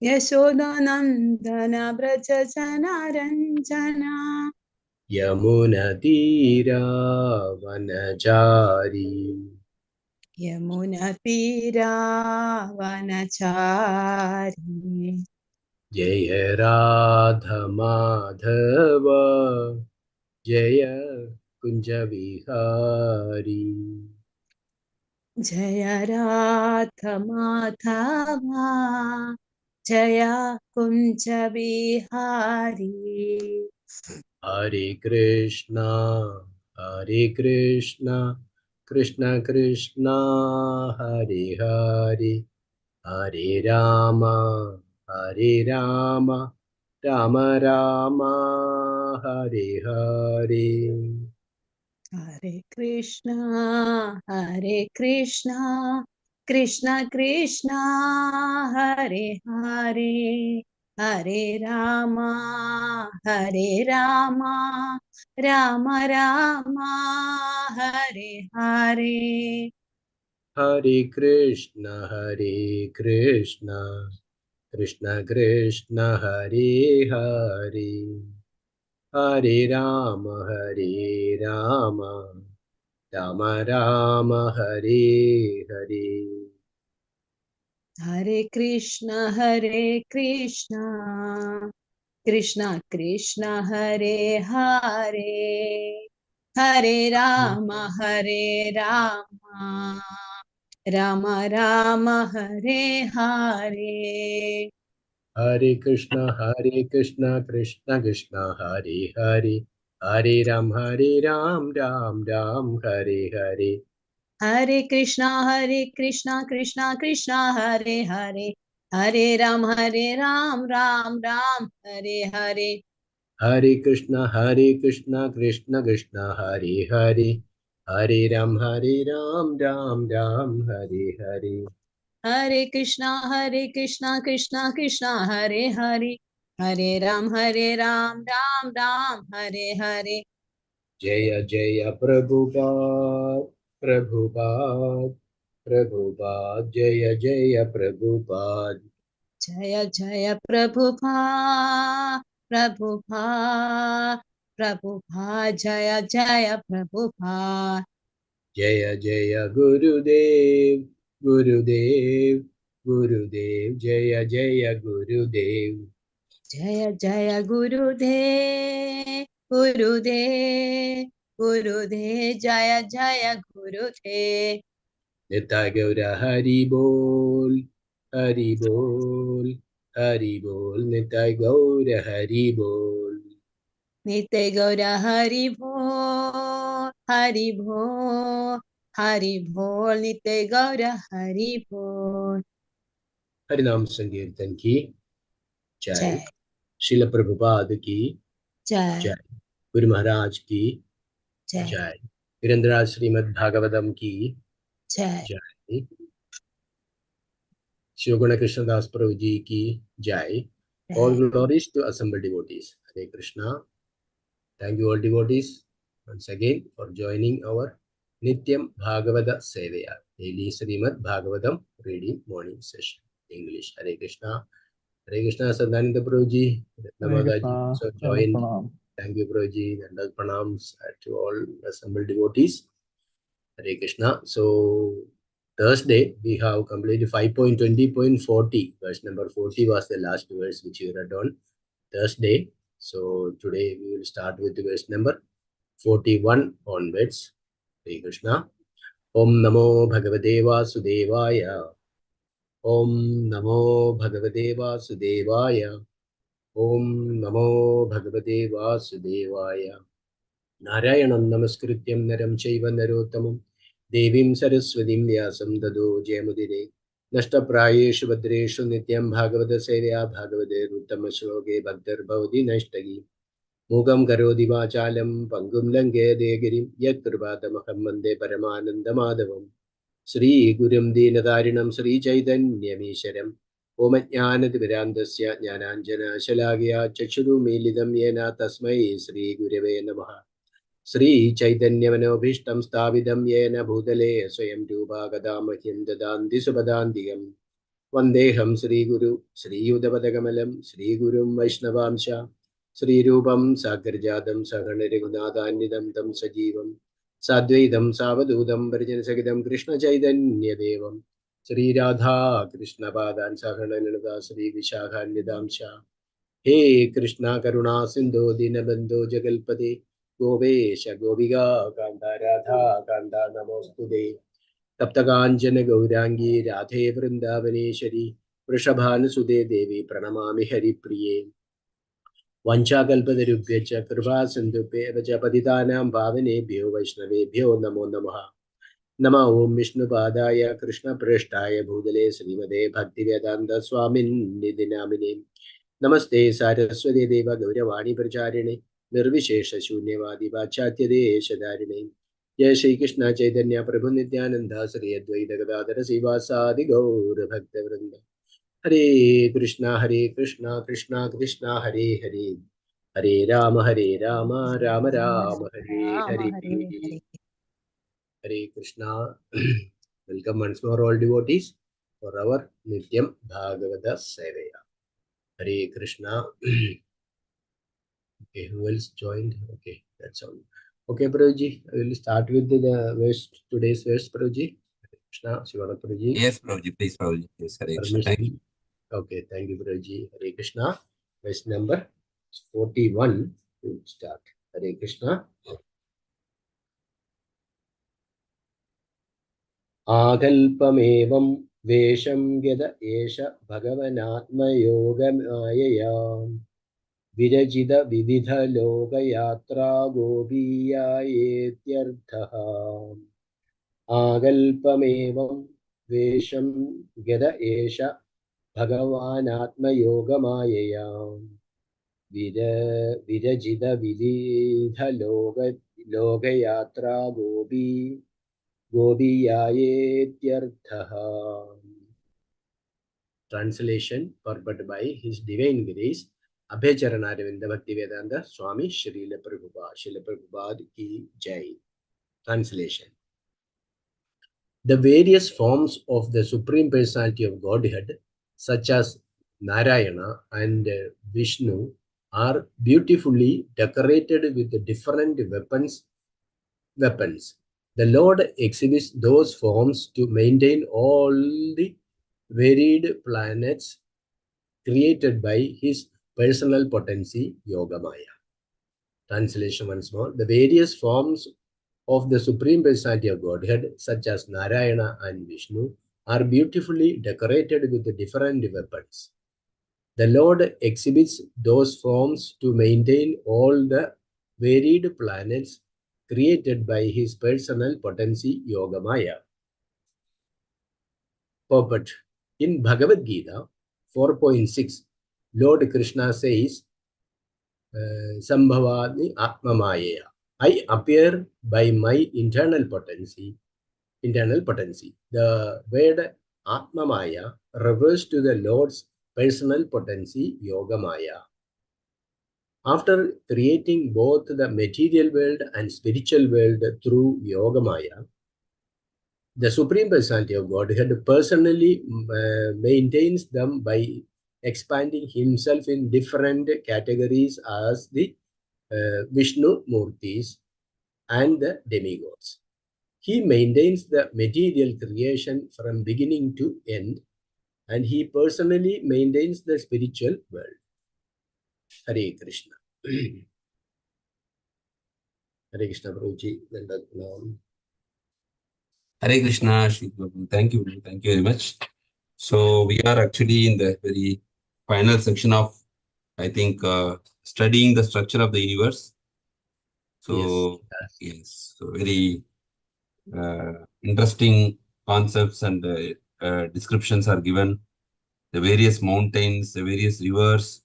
यशोदानन्दन व्रज जनारञ्जना यमुनतीरावनचारी यमुनतीरावनचारी जय राधमाधव जय कुञ्जविहारी जय राधमाधवा जय कुञ्जविहारी। हरे कृष्णा कृष्ण कृष्ण हरे हरे हरे राम राम राम हरे हरे। हरे कृष्णा कृष्ण कृष्ण हरे हरे हरे राम राम राम हरे हरे। हरे कृष्ण कृष्ण कृष्ण हरे हरे हरे राम राम हरे हरे। हरे कृष्ण कृष्ण कृष्ण हरे हरे हरे राम राम राम हरे हरे। हरे कृष्ण कृष्ण कृष्ण हरे हरे हरे राम राम हरे हरे। हरे कृष्णा कृष्णा कृष्णा हरे हरे हरे राम राम राम हरे हरे। हरे कृष्ण कृष्ण कृष्ण हरे हरे हरे राम राम राम हरे हरे। हरे कृष्णा कृष्णा कृष्णा हरे हरे हरे राम राम राम हरे हरे। जय जय प्रभुपाद जय जय प्रभुपाद जय जय प्रभुपा जय जय प्रभुपा। जय जय गुरुदेव जय जय गुरुदेव जय जय गुरुदेव जय जय गुरुदेव। निताय गौर हरि बोल निताय गौर हरि बोल। नित्य गौर हरि बोल नित्य गौर हरि बोल। हरिनाम संकीर्तन की जय। जय शिल प्रभुपाद की जय जय। गुरु महाराज की जय जय। वीरेंद्रराज श्रीमद् भागवतम की जय जय। शिवगुण कृष्णदास प्रभु जी की जय। All जय। glories to assembled devotees. Hare Krishna. Thank you all devotees once again for joining our Nityam Bhagavata Sevaya daily Srimad Bhagavatam reading morning session English. Hare Krishna. Hare Krishna. Sadananda Prabhuji, Hare Namada ji Krishna, also Dandavat joined. Pranam. Thank you Prabhuji. Dandavat pranams to all assembled devotees. Hare Krishna. So Thursday we have completed 5.20.40. Verse number 40 was the last verse which we read on Thursday. So today we will start with the verse number 41 onwards. Hare Krishna. Om Namo Bhagavate Vasudevaya. Om Namo Bhagavate Vasudevaya. Om Namo Bhagavate Vasudevaya. Narayanam Namaskrityam Naram Chaiva Narottamam Devim Saraswatim Vyasam Dado Jayamudire Nashtaprayeshu Bhadreshu Nityam Bhagavata Sevaya Bhagavate Uttama Shloke Bhaktar Bhavati Nashtagi Mugam Karodi Vachalam Pangum Lange Degirim Yat Kripatamaham Vande Paramananda Madhavam Sri Gurum Dinadarinam Sri Chaitanyamesharam Om Jnanatimirandasya Jnananjana Shalagya Chakshuru Milidam Yena Tasmai Sri Gurave Namaha Sri Chaitanya Manobhishtam Stavidam Yena Bhutale Swayam Rupa Gadamahyam Dadanti Subhadantigam Vandeham Sri Guru, Sri Yudavadagamalam, Sri Gurum Vaishnavamsha, Sri Rupam Sakarjadam Saganirigunadanidam Tam Sajivam, Sadvaidam Savadudam Varjan Sagidam Krishna Chaitanya Devam, Sri Radha Krishna Padan Sagananada Sri Vishakhanidamsha. He Krishna Karuna Sindhu Dinabandhu Jagalpade Govesha Goviga Kanda Radha Kanda Namostude Taptakanjana Gaurangi Radhe Vrindavaneshwari Vrishabhanasude Devi Pranamami Hari Priye Vanchakalpatarubhyacha Kripa Sindhubhya Vacha Patitanam Bhavanebhyo Vaishnavebhyo Namo Namaha Nama Om Vishnu Padaya Krishna Prashtaya Bhudale Srimade Bhaktivedanta Swamin Nidinamine Namaste Saraswati Deva Gauravani Pracharine Nirvishesha Shunyavadi Vachatya Deshadarine Jai Shri Krishna Chaitanya Prabhu Nityananda Sri Advaita Gadadhara Sivasadi Gaura Bhakta Vrinda Hare Krishna Krishna Krishna Hare Hare Hare Rama Rama Rama Hare Hare Hare Krishna. Welcome once more all devotees for our Nityam Bhagavata Sevaya. Hare Krishna. Okay, who else joined? Okay, that's all. Okay, Prabhuji, I will start with the verse, today's verse, Prabhuji. Krishna, Shivana Prabhuji. Yes, Prabhuji, please, Prabhuji. Yes, Hare Krishna. Thank you. Okay, thank you, Prabhuji. Hare Krishna. Verse number 41 to start. Hare Krishna. Akalpamevam vesham yada esha bhagavanatmayogam Virajida Vividha Loka Yatra Gopiya Etyartha Agalpamevam Vesham Geda Esha Bhagavanatma Yogamayaya Virajida Vividha Loka Yatra Gopiya Etyartha. Translation purported by His Divine Grace Abhecharanarinda Bhaktivedanta Swami Srila Prabhupada Ki Jai. Translation. The various forms of the Supreme Personality of Godhead, such as Narayana and Vishnu, are beautifully decorated with different weapons. The Lord exhibits those forms to maintain all the varied planets created by his personal potency, Yogamaya. Translation once more. The various forms of the Supreme Personality of Godhead, such as Narayana and Vishnu, are beautifully decorated with different weapons. The Lord exhibits those forms to maintain all the varied planets created by his personal potency, Yogamaya. Purport. In Bhagavad Gita 4.6, Lord Krishna says, Sambhavani Atmamaya. I appear by my internal potency. The word Atmamaya refers to the Lord's personal potency, Yogamaya. After creating both the material world and spiritual world through Yogamaya, the Supreme Personality of Godhead personally maintains them by expanding himself in different categories as the Vishnu Murtis and the demigods. He maintains the material creation from beginning to end, and he personally maintains the spiritual world. Hare Krishna. Hare Krishna, Prabhuji. Hare Krishna, Shri Prabhu. Thank you. Thank you very much. So we are actually in the very final section of, I think, studying the structure of the universe. So, yes, so very interesting concepts and descriptions are given. The various mountains, the various rivers,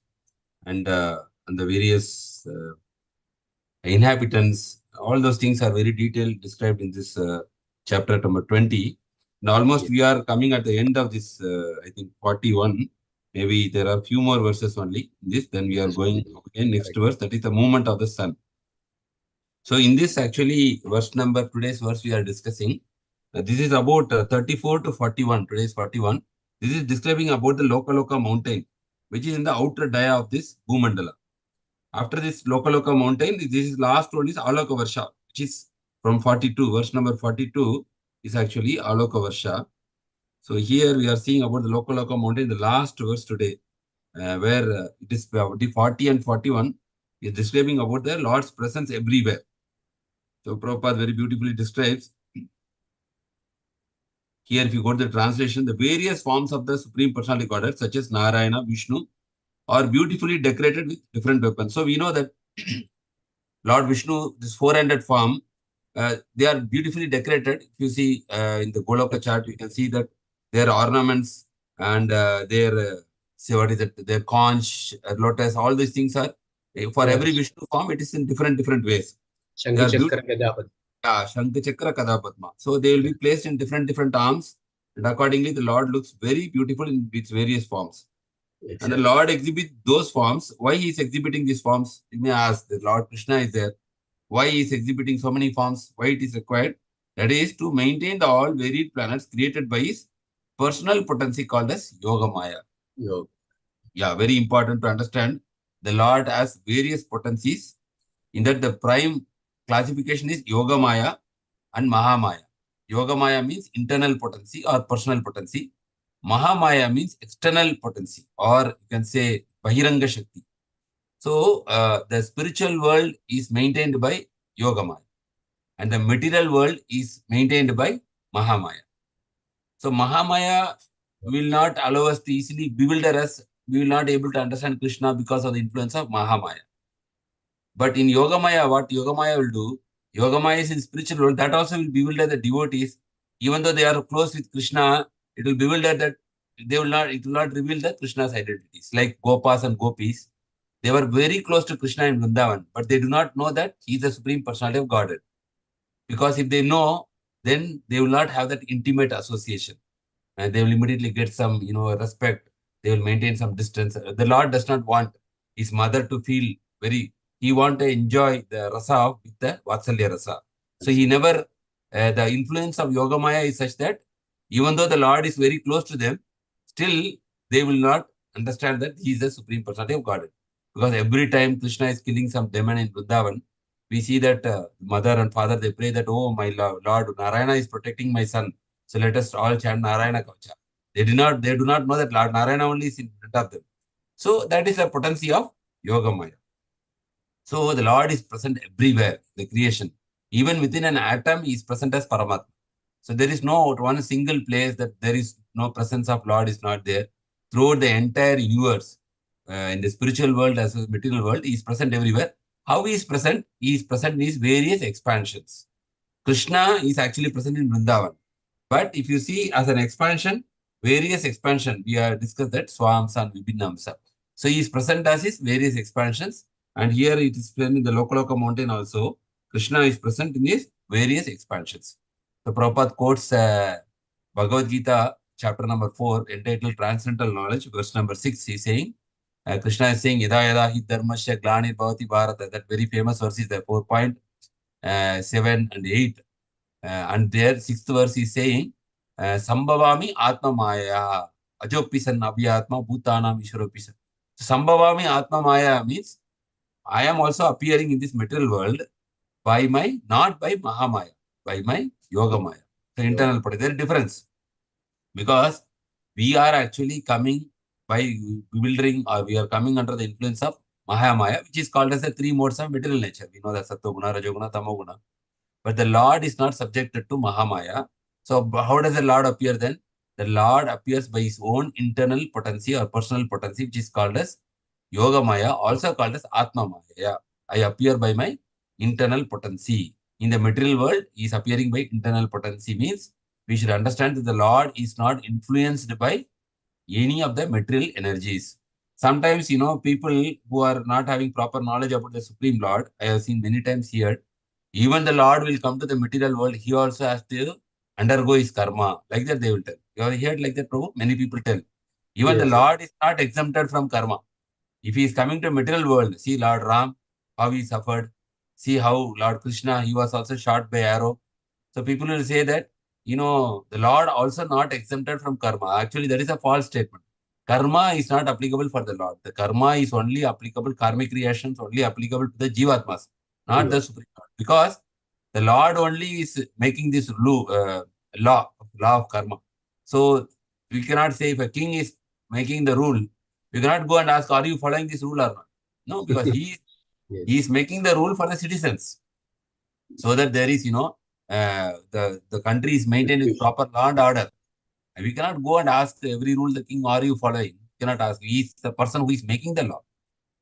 and the various inhabitants. All those things are very detailed described in this chapter number 20. Now, almost we are coming at the end of this, I think, 41. Maybe there are few more verses only in this. Then we are going again next verse. That is the movement of the sun. So in this actually today's verse we are discussing. This is about 34 to 41. Today's 41. This is describing about the LOKΑLOKA mountain, which is in the outer dia of this Bhumandala. After this LOKALOKA mountain, this is last one is ALOKA-VARŠA, which is from 42. Verse number 42 is actually ALOKA-VARŠA. So here we are seeing about the LOKALOKA mountain, the last verse today, where it is 40 and 41 is describing about the Lord's presence everywhere. So Prabhupada very beautifully describes. Here, if you go to the translation, the various forms of the Supreme Personality Godhead, such as Narayana, Vishnu, are beautifully decorated with different weapons. So we know that Lord Vishnu, this 400 form, they are beautifully decorated. If you see in the Goloka chart, you can see that their ornaments and their, say what is it, their conch, lotus, all these things are, for every Vishnu form, it is in different ways. Shankha-Chakra Gadapadma. Yeah, Shankha-Chakra Kadapadma. So they will be placed in different arms, and accordingly, the Lord looks very beautiful in its various forms. Exactly. And the Lord exhibits those forms. Why he is exhibiting these forms? You may ask, the Lord Krishna is there. Why he is exhibiting so many forms? Why it is required? That is to maintain the all varied planets created by his personal potency called as Yoga Maya. Yeah, very important to understand. The Lord has various potencies. In that, the prime classification is Yoga Maya and Mahamaya. Yoga Maya means internal potency or personal potency. Mahamaya means external potency, or you can say Bahiranga Shakti. So, the spiritual world is maintained by Yoga Maya, and the material world is maintained by Mahamaya. So, Mahamaya will not allow us to easily bewilder us. We will not be able to understand Krishna because of the influence of Mahamaya. But in Yoga Maya, what Yoga Maya will do, Yoga Maya is in spiritual world, that also will bewilder the devotees. Even though they are close with Krishna, it will bewilder that it will not reveal the Krishna's identities. Like Gopas and Gopis, they were very close to Krishna in Vrindavan, but they do not know that he is the Supreme Personality of Godhead. Because if they know, then they will not have that intimate association. And they will immediately get some, respect. They will maintain some distance. The Lord does not want his mother to feel he want to enjoy the rasa with the Vatsalya rasa. So he never, the influence of Yoga Maya is such that even though the Lord is very close to them, still they will not understand that he is the Supreme Personality of Godhead. Because every time Krishna is killing some demon in Vrindavan, we see that mother and father, they pray that, oh, my Lord, Narayana is protecting my son. So let us all chant Narayana Kavacha. They do not know that Lord Narayana only is in front of them. So that is the potency of Yoga Maya. So the Lord is present everywhere, the creation. Even within an atom, he is present as Paramatma. So there is no one single place that there is no presence of Lord is not there. Throughout the entire universe, in the spiritual world as well as material world, he is present everywhere. How he is present? He is present in his various expansions. Krishna is actually present in Vrindavan. But if you see as an expansion, various expansion, we have discussed that Swamsa and Vibhinnamsa. So he is present as his various expansions. And here it is present in the LOKΑLOKA mountain also. Krishna is present in his various expansions. So Prabhupada quotes Bhagavad Gita, chapter number 4, entitled Transcendental Knowledge, verse number 6. He is saying, Krishna is saying, Yada yada hi dharmasya glani bhavati bharata. That very famous verse is there, 4.7 and 8. And there, 6th verse is saying, Sambhavami Atma Maya, Ajopisan Abhyatma Bhutanam Ishwaropisan. So, Sambhavami Atma Maya means, I am also appearing in this material world not by Mahamaya, by my Yoga Maya. So, internal potency. There is difference. Because we are actually coming by bewildering, or we are coming under the influence of Mahamaya, which is called as the 3 modes of material nature. We know that Sattva-guna, Rajoguna, Tamoguna. But the Lord is not subjected to Mahamaya. So how does the Lord appear then? The Lord appears by his own internal potency or personal potency, which is called as Yoga Maya, also called as Atma Maya. I appear by my internal potency. In the material world, he is appearing by internal potency, means we should understand that the Lord is not influenced by any of the material energies. Sometimes, people who are not having proper knowledge about the Supreme Lord, I have seen many times here, even the Lord will come to the material world, he also has to undergo his karma. Like that they will tell. You have heard like that, Prabhu? Many people tell. Even the Lord is not exempted from karma. If he is coming to material world, see Lord Ram, how he suffered. See how Lord Krishna, he was also shot by arrow. So people will say that the Lord also not exempted from karma. Actually, that is a false statement. Karma is not applicable for the Lord. The karma is only applicable, karmic reactions only applicable to the Jivatmas, not the Supreme Lord. Because the Lord only is making this law of karma. So we cannot say if a king is making the rule, we cannot go and ask, are you following this rule or not? No, because he is making the rule for the citizens. So that there is, the country is maintained with proper law and order. And we cannot go and ask every rule the king, are you following? We cannot ask. He is the person who is making the law.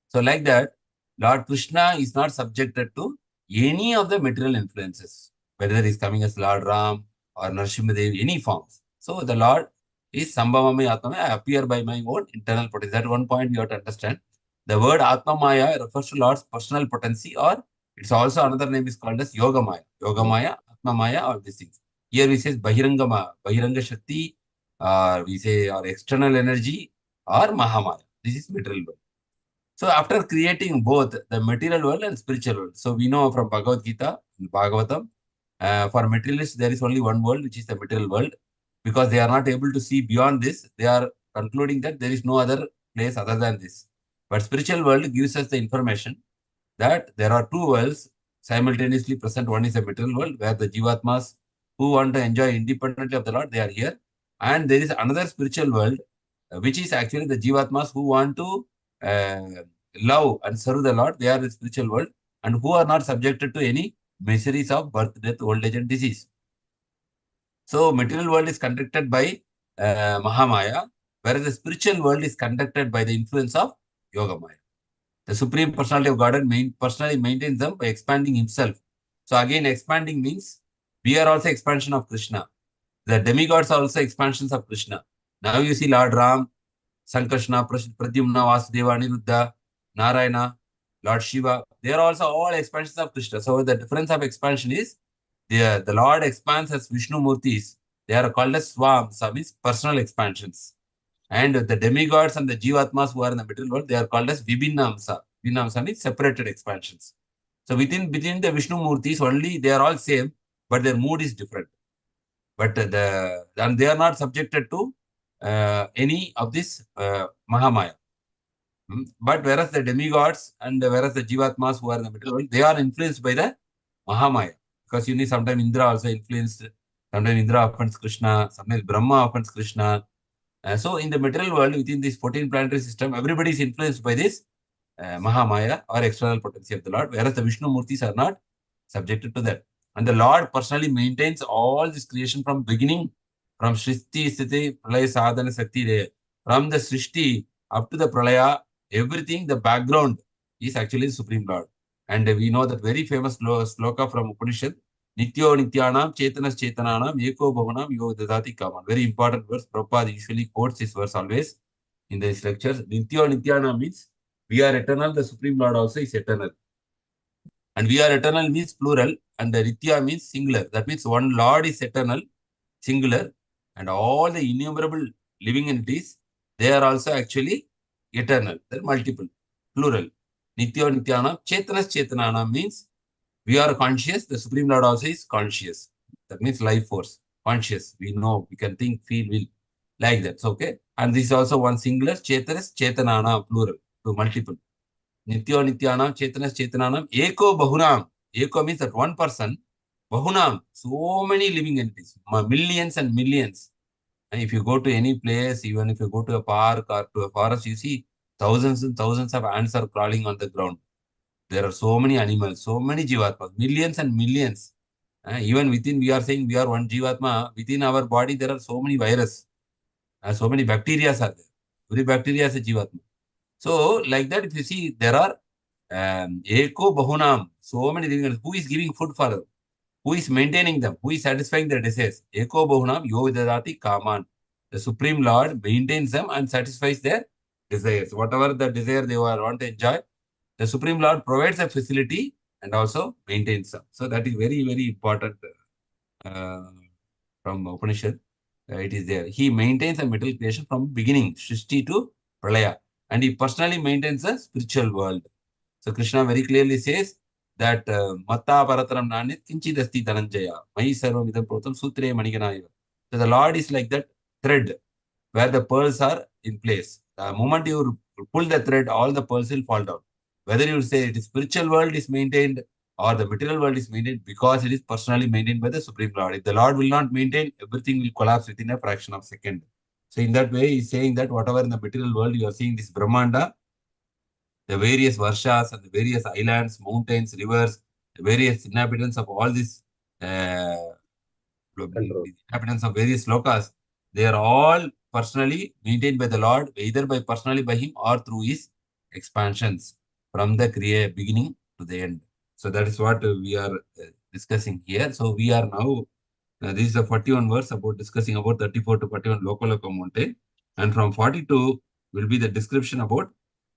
So like that, Lord Krishna is not subjected to any of the material influences, whether he is coming as Lord Ram or Narasimhadev, any forms. So the Lord is Sambhavami Atmamaya, I appear by my own internal potency. That one point you have to understand. The word Atmamaya refers to Lord's personal potency, or it's also another name is called as Yogamaya. Yogamaya, Atmamaya, or these things. Here we say Bahiranga Shakti, we say or external energy, or Mahamaya. This is material world. So after creating both the material world and spiritual world, so we know from Bhagavad Gita, Bhagavatam, for materialists, there is only one world, which is the material world. Because they are not able to see beyond this, they are concluding that there is no other place other than this. But spiritual world gives us the information that there are two worlds simultaneously present. One is the material world, where the Jivatmas who want to enjoy independently of the Lord, they are here. And there is another spiritual world, which is actually the Jivatmas who want to love and serve the Lord. They are the spiritual world, and who are not subjected to any miseries of birth, death, old age, and disease. So material world is conducted by Mahamaya, whereas the spiritual world is conducted by the influence of Yogamaya. The Supreme Personality of Godhead personally maintains them by expanding himself. So again, expanding means we are also expansion of Krishna. The demigods are also expansions of Krishna. Now you see Lord Ram, Sankarshana, Pradyumna, Vasudeva, Aniruddha, Narayana, Lord Shiva. They are also all expansions of Krishna. So the difference of expansion is the Lord expands as Vishnu Murtis. They are called as Swamsa, means personal expansions. And the demigods and the Jivatmas who are in the material world, they are called as Vibhinnamsa. Vibhinnamsa means separated expansions. So within the Vishnu Murtis only, they are all same, but their mood is different. But and they are not subjected to any of this Mahamaya. But whereas the demigods and whereas the Jivatmas who are in the material world, they are influenced by the Mahamaya. Because you need sometimes Indra also influenced, sometimes Indra offends Krishna, sometimes Brahma offends Krishna. So in the material world, within this 14 planetary system, everybody is influenced by this Mahamaya or external potency of the Lord, whereas the Vishnu Murtis are not subjected to that. And the Lord personally maintains all this creation from beginning, from Srishti, Sthiti, Pralaya, Sadhana, Sakti, from the Srishti up to the Pralaya, everything, the background is actually the Supreme Lord. And we know that very famous sloka from Upanishad, Nityo Nityanam, Chetanas Chetananam, Eko Bhavanam, Yoga Dadati Kaman. Very important verse. Prabhupada usually quotes this verse always in these lectures. Nityo Nityanam means we are eternal, the Supreme Lord also is eternal. And we are eternal means plural, and the Nitya means singular. That means one Lord is eternal, singular, and all the innumerable living entities, they are also actually eternal. They're multiple, plural. Nityo Nityanam, Chetanas Chetananam means we are conscious, the Supreme Lord also is conscious. That means life force, conscious. We know, we can think, feel, will, like that. So, okay. And this is also one singular, Chetanas Chetanana, plural, to multiple. Nityo Nityanam, Chetanas Chetananam, Eko Bahunam. Eko means that one person, Bahunam, so many living entities, millions and millions. And if you go to any place, even if you go to a park or to a forest, you see thousands and thousands of ants are crawling on the ground. There are so many animals, so many Jivatmas, millions and millions. Even within, we are saying we are one Jivatma. Within our body, there are so many viruses. So many bacteria are there. Every bacteria is a Jivatma. So, like that, if you see, there are Eko Bahunam, so many things. Who is giving food for them? Who is maintaining them? Who is satisfying their desires? Eko Bahunam, Yovidadati Kaman. The Supreme Lord maintains them and satisfies their desires. Whatever the desire they want to enjoy, the Supreme Lord provides a facility and also maintains them. So that is very, very important from Upanishad. It is there. He maintains a material creation from beginning, Srishti to Pralaya. And he personally maintains the spiritual world. So Krishna very clearly says that Matta Parataram Nanit Kinchidasti Dhananjaya, Mai Sarvam Idam Protam Sutre Maniganaya. So the Lord is like that thread where the pearls are in place. The moment you pull the thread, all the pearls will fall down. Whether you say the spiritual world is maintained or the material world is maintained, because it is personally maintained by the Supreme Lord. If the Lord will not maintain, everything will collapse within a fraction of a second. So in that way, he's saying that whatever in the material world you are seeing, this Brahmanda, the various varshas and the various islands, mountains, rivers, the various inhabitants of all these inhabitants of various lokas, they are all personally maintained by the Lord, either by personally by him or through his expansions from the beginning to the end. So that is what we are discussing here. So we are now, this is the 41 verse about discussing about 34 to 41 Lokaloka mountain. And from 42 will be the description about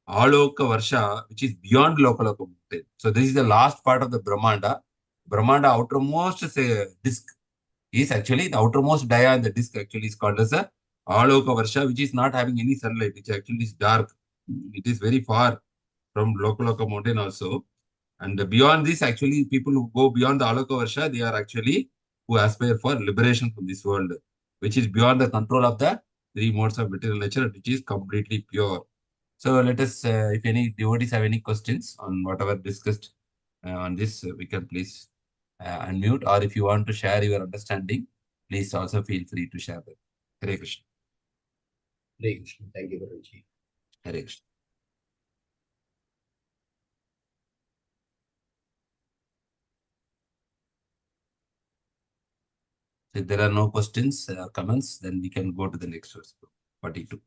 ALOKA-VARŠA, which is beyond Lokaloka mountain. So this is the last part of the Brahmanda. Brahmanda outermost disk is actually the outermost dia in the disk actually is called as a ALOKA-VARŠA, which is not having any sunlight, which actually is dark. It is very far from Lokaloka mountain also. And beyond this, actually, people who go beyond the ALOKA-VARŠA, they are actually who aspire for liberation from this world, which is beyond the control of the three modes of material nature, which is completely pure. So let us, if any devotees have any questions on whatever discussed on this, we can please unmute, or if you want to share your understanding, please also feel free to share that. Hare Krishna. Hare Krishna. Thank you, Guruji. Hare Krishna. So if there are no questions, comments, then we can go to the next verse, 42.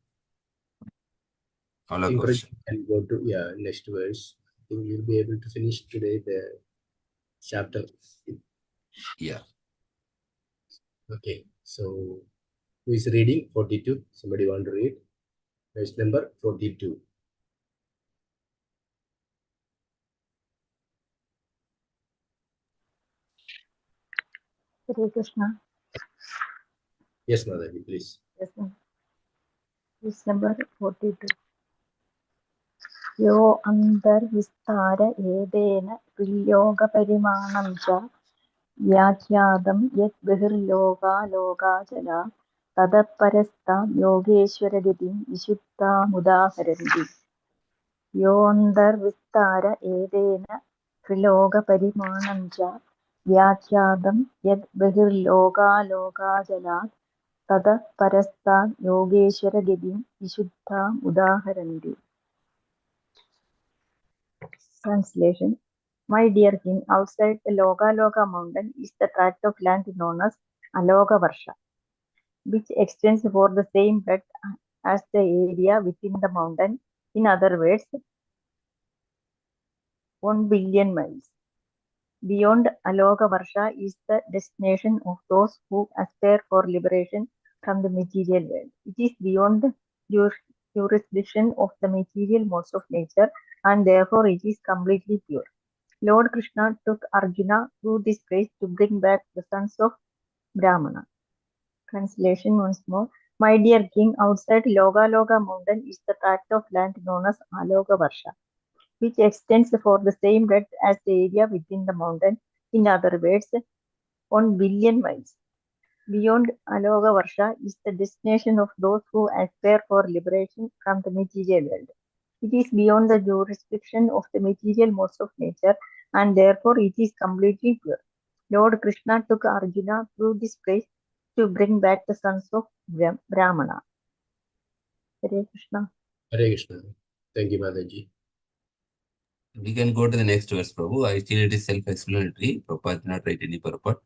ALOKA-VARŠA. Can go to next verse. I think you'll be able to finish today the chapter. Yeah. Okay. So who is reading 42? Somebody want to read? Verse number 42. Hare Krishna. Yes, Madaji, please. Yes, ma'am. Verse number 42. Yo antarvistara edena vilyoga parimanam cha vyakyadam yat bihirloka loka jala tadaparasta yogeshwara gatim vishuddha mudaharanti. Yo antarvistara edena vilyoga parimanam cha vyakyadam yat bihirloka loka jala Tada Parastha Yogeshwara Gadim Vishuddha Udaharanti. Translation. My dear king, outside the LOKΑLOKA mountain is the tract of land known as ALOKA-VARŠA, which extends for the same breadth as the area within the mountain. In other words, 1 billion miles. Beyond ALOKA-VARŠA is the destination of those who aspire for liberation from the material world. It is beyond the jurisdiction of the material modes of nature, and therefore it is completely pure. Lord Krishna took Arjuna through this place to bring back the sons of Brahmana. Translation once more. My dear king, outside LOKΑLOKA mountain is the tract of land known as ALOKA-VARŠA, which extends for the same breadth as the area within the mountain. In other words, 1 billion miles. Beyond ALOKA-VARŠA is the destination of those who aspire for liberation from the material world. It is beyond the jurisdiction of the material modes of nature, and therefore it is completely pure. Lord Krishna took Arjuna through this place to bring back the sons of Brahmana. Hare Krishna. Hare Krishna. Thank you, Madaji. We can go to the next verse, Prabhu. I feel it is self-explanatory. Prabhupada did not write any purport.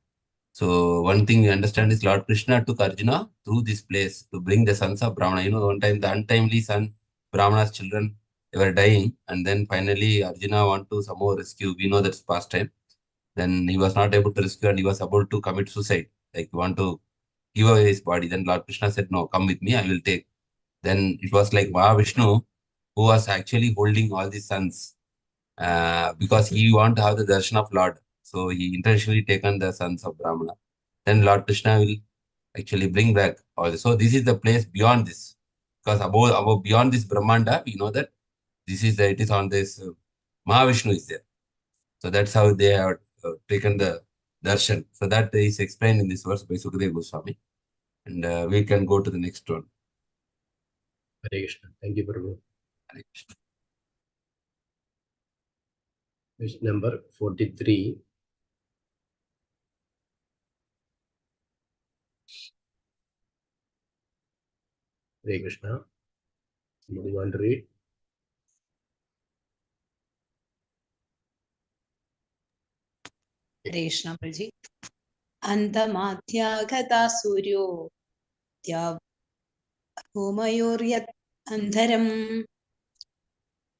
So one thing we understand is Lord Krishna took Arjuna through this place to bring the sons of Brahmana. You know, one time the untimely son, Brahmana's children, they were dying. And then finally Arjuna want to somehow rescue. We know that's past time. Then he was not able to rescue and he was about to commit suicide. Like want to give away his body. Then Lord Krishna said, no, come with me, I will take. Then it was like Mahavishnu who was actually holding all these sons because he want to have the darshan of Lord. So he intentionally taken the sons of Brahmana. Then Lord Krishna will actually bring back all this. So this is the place beyond this. Because above beyond this Brahmanda, we know that this is it is on this Mahavishnu is there. So that's how they have taken the darshan. So that is explained in this verse by Sukadeva Goswami. And we can go to the next one. Hare Krishna. Thank you, Prabhu. Hare Krishna. Verse number 43. Hare Krishna. Somebody want to read? Hare Krishna Prabhuji. Antamadhyagata suryo dya bhumayoryat andharam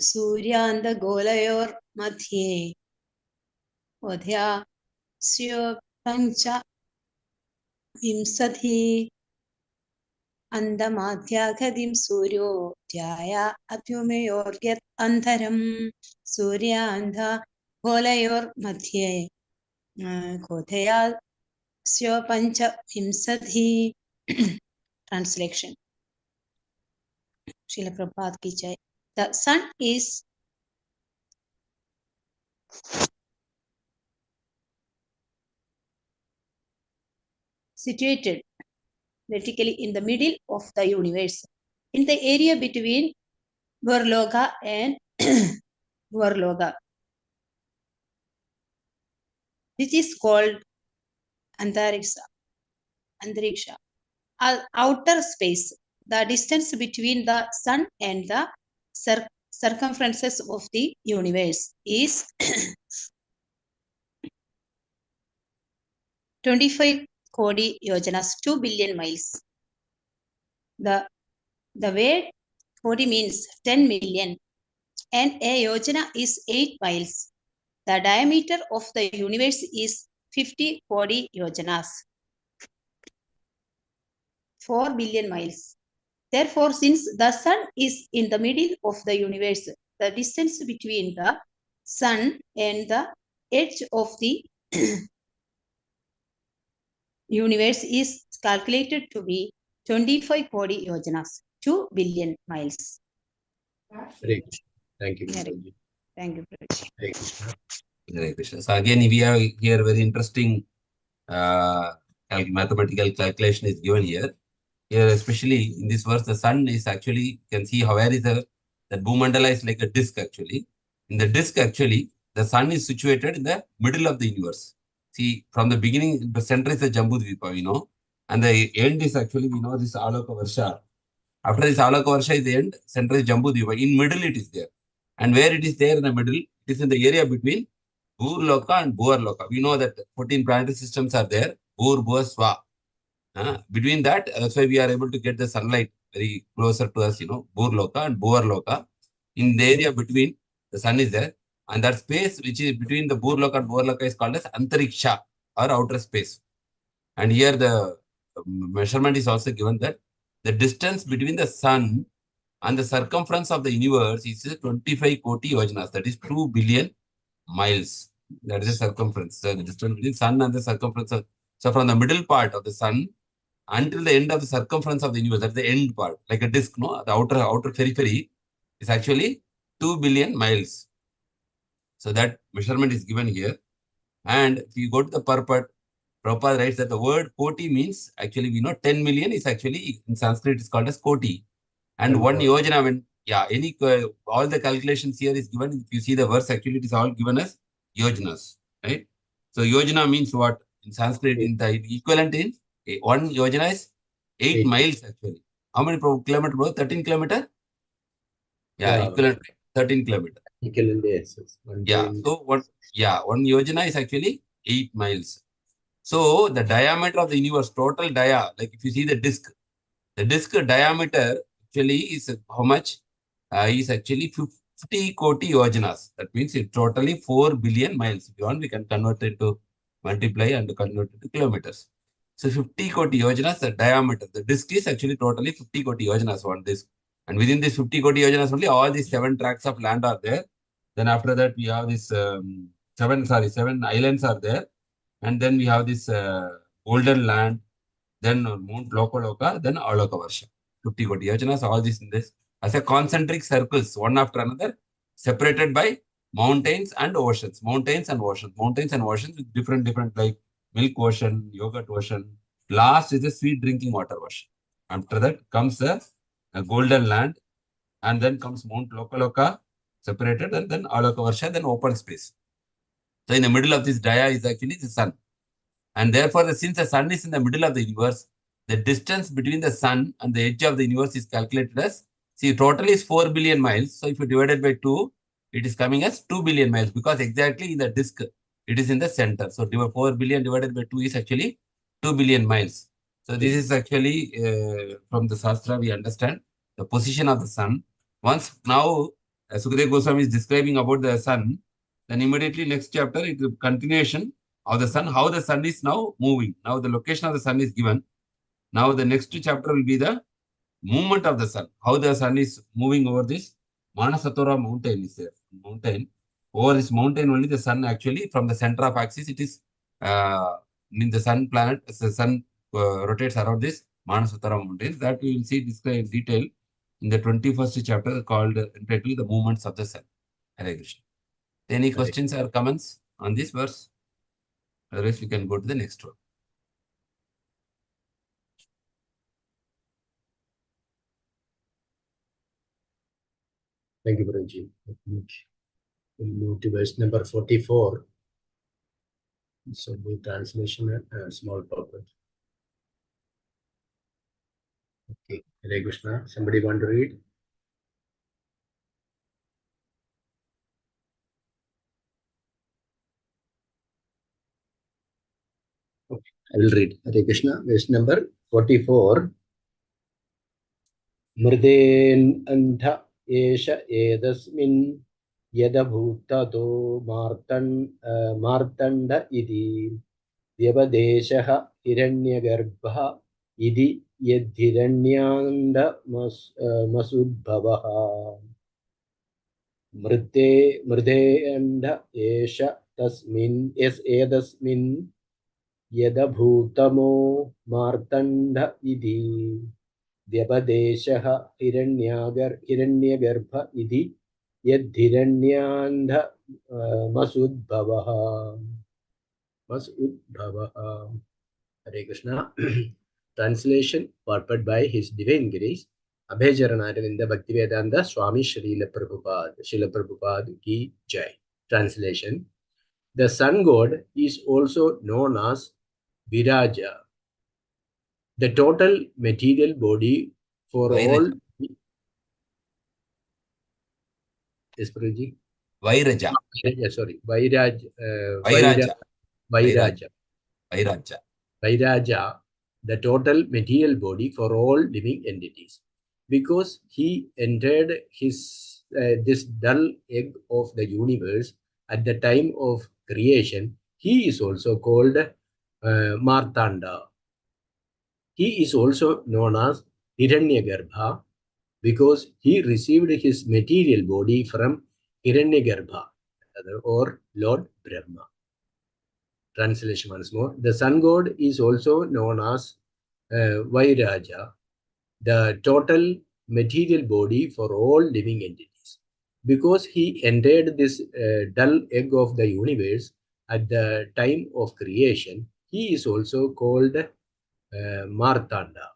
suryanda golayor madhye odhya syo pancha vimsadhi Andamadhyagadim suryo dhyaya abhyumayoryat andharam suryanda golayor madhye kodhaya syo pancha vimsadhi. Translation. Srila Prabhupada ki jai. The sun is situated vertically in the middle of the universe, in the area between Varloka and Varloka, which is called Antariksha. Outer space, the distance between the sun and the circumferences of the universe is 25 Kodi Yojanas, 2 billion miles. The word Kodi means 10 million, and a Yojana is 8 miles. The diameter of the universe is 50 Kodi Yojanas, 4 billion miles. Therefore, since the sun is in the middle of the universe, the distance between the sun and the edge of the universe is calculated to be 25 Kodi Yojanas, 2 billion miles. Hare Krishna. Thank you, Hare- Prabhuji. Thank you, Prabhuji. Hare Krishna. Hare Krishna. So again, we have here very interesting mathematical calculation is given here. Here, especially in this verse, the sun is actually, you can see how where is that Bhumandala is like a disk actually. In the disk actually, the sun is situated in the middle of the universe. See, from the beginning, the center is the Jambudvipa, we know. And the end is actually, we know this ALOKA-VARŠA. After this ALOKA-VARŠA is the end, center is Jambudvipa. In middle it is there. And where it is there in the middle, it is in the area between Bhur-Loka and Bhuvar-Loka. We know that 14 planetary systems are there. Bhur, Bhuva, Swa. Between that, that's why we are able to get the sunlight very closer to us, Bhur-Loka and Bhuvar-Loka. In the area between, the sun is there. And that space which is between the Bhur-Loka and Bhuvar-Loka is called as Antariksha or outer space. And here the measurement is also given that the distance between the sun and the circumference of the universe is 25 Koti Yojanas. That is 2 billion miles. That is the circumference. So the distance between sun and the circumference. So from the middle part of the sun until the end of the circumference of the universe, that's the end part, like a disk, no? The outer periphery is actually 2 billion miles. So that measurement is given here. And if you go to the purport, Prabhupada writes that the word koti means, actually we know 10 million is actually, in Sanskrit is called as koti. And one yojana, when, all the calculations here is given, if you see the verse, actually it is all given as yojanas, right? So yojana means what? In Sanskrit, in the equivalent in, one yojana is 8 miles actually. How many kilometers, bro? 13 kilometers? Yeah, equivalent 13 kilometers. Equivalent, yes. So one yojana is actually 8 miles. So the diameter of the universe, total like if you see the disk diameter actually is how much? Is actually 50 Koti Yojanas. That means it's totally 4 billion miles. If you want, we can convert it to multiply and convert it to kilometers. So 50 Koti Yojanas, the diameter. The disk is actually totally 50 Koti Yojanas, one disk. And within this 50 Koti Yojanas only, all these 7 tracts of land are there. Then after that, we have this 7 islands are there. And then we have this golden land, then Mount LOKΑLOKA, then ALOKA-VARŠA. 50 Koti Yojanas, all this in this as a concentric circles, one after another, separated by mountains and oceans, mountains and oceans, mountains and oceans with different like milk ocean, yogurt ocean. Last is the sweet drinking water ocean. After that comes the golden land, and then comes Mount LOKΑLOKA, separated, and then ALOKA-VARŠA, then open space. So in the middle of this dia is actually the sun. And therefore, since the sun is in the middle of the universe, the distance between the sun and the edge of the universe is calculated as, see, total is 4 billion miles. So if you divide it by 2, it is coming as 2 billion miles, because exactly in the disk, it is in the center. So 4 billion divided by 2 is actually 2 billion miles. So this is actually from the Shastra, we understand the position of the sun. Once now, Sukadeva Goswami is describing about the sun, then immediately next chapter, it is a continuation of the sun, how the sun is now moving. Now the location of the sun is given. Now the next chapter will be the movement of the sun, how the sun is moving over this Manasatora mountain is there. Mountain. Over this mountain only the sun actually from the center of axis, it is in the sun planet, the sun rotates around this Manasatora mountain. That we will see described in detail in the 21st chapter called entitled The Movements of the Sun. Hare Krishna. Any questions or comments on this verse? Otherwise, we can go to the next one. Thank you, Guruji. We'll move to verse number 44. So, the translation, small purpose. Okay, Hare Krishna. Somebody want to read? Okay, I will read. Hare Krishna, verse number 44. Mrden antha esha edasmin yadabhutato martanda idi vyabadeshaha hiranyagarbha idi yadhiranyanda masudbhavaha. Mrde esha tasmin edasmin yadabhutamo martanda idi vyabadeshaha hiranyagarbha idi yadhiranyanda masudbhavaha. Hare Krishna. Translation purported by His Divine Grace Abhajaranaravinda Bhaktivedanta Swami Srila Prabhupada Ki Jai. Translation: the sun god is also known as Viraja, the total material body for Vairaja. all. Yes, Prabhuji. Vairaja. Sorry, Vairaja. Vairaja, the total material body for all living entities. Because he entered this dull egg of the universe at the time of creation, he is also called Martanda. He is also known as Hiranyagarbha because he received his material body from Hiranyagarbha or Lord Brahma. Translation once more. The sun god is also known as Vairaja, the total material body for all living entities. Because he entered this dull egg of the universe at the time of creation, he is also called Martanda.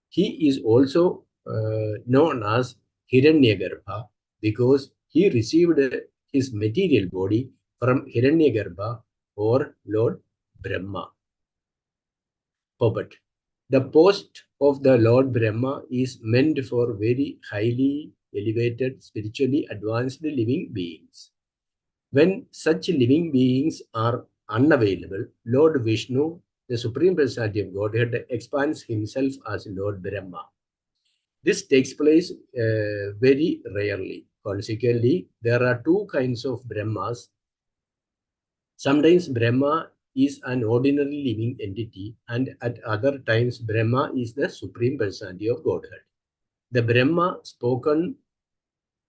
He is also known as Hiranyagarbha because he received his material body from Hiranyagarbha or Lord Brahma. Puppet. The post of the Lord Brahma is meant for very highly elevated, spiritually advanced living beings. When such living beings are unavailable, Lord Vishnu, the Supreme Personality of Godhead, expands himself as Lord Brahma. This takes place very rarely. Consequently, there are two kinds of Brahmas. Sometimes Brahma is an ordinary living entity, and at other times Brahma is the Supreme Personality of Godhead. The Brahma spoken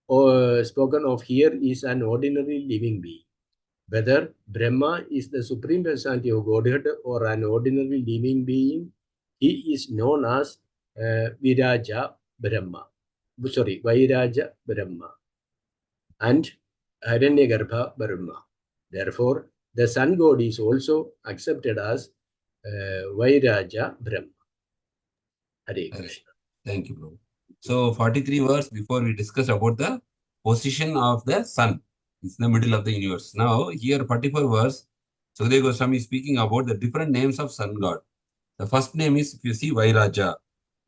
of here is an ordinary living being. Whether Brahma is the Supreme Personality of Godhead or an ordinary living being, he is known as Vairaja Brahma. And Hiranyagarbha Brahma. Therefore, the sun god is also accepted as Vairaja Brahma. Hare Krishna. Thank you, Prabhu. So 43 verse before we discussed about the position of the sun. It's in the middle of the universe. Now here 44 verse, Sukadeva Goswami is speaking about the different names of sun god. The first name is, if you see, Vairaja,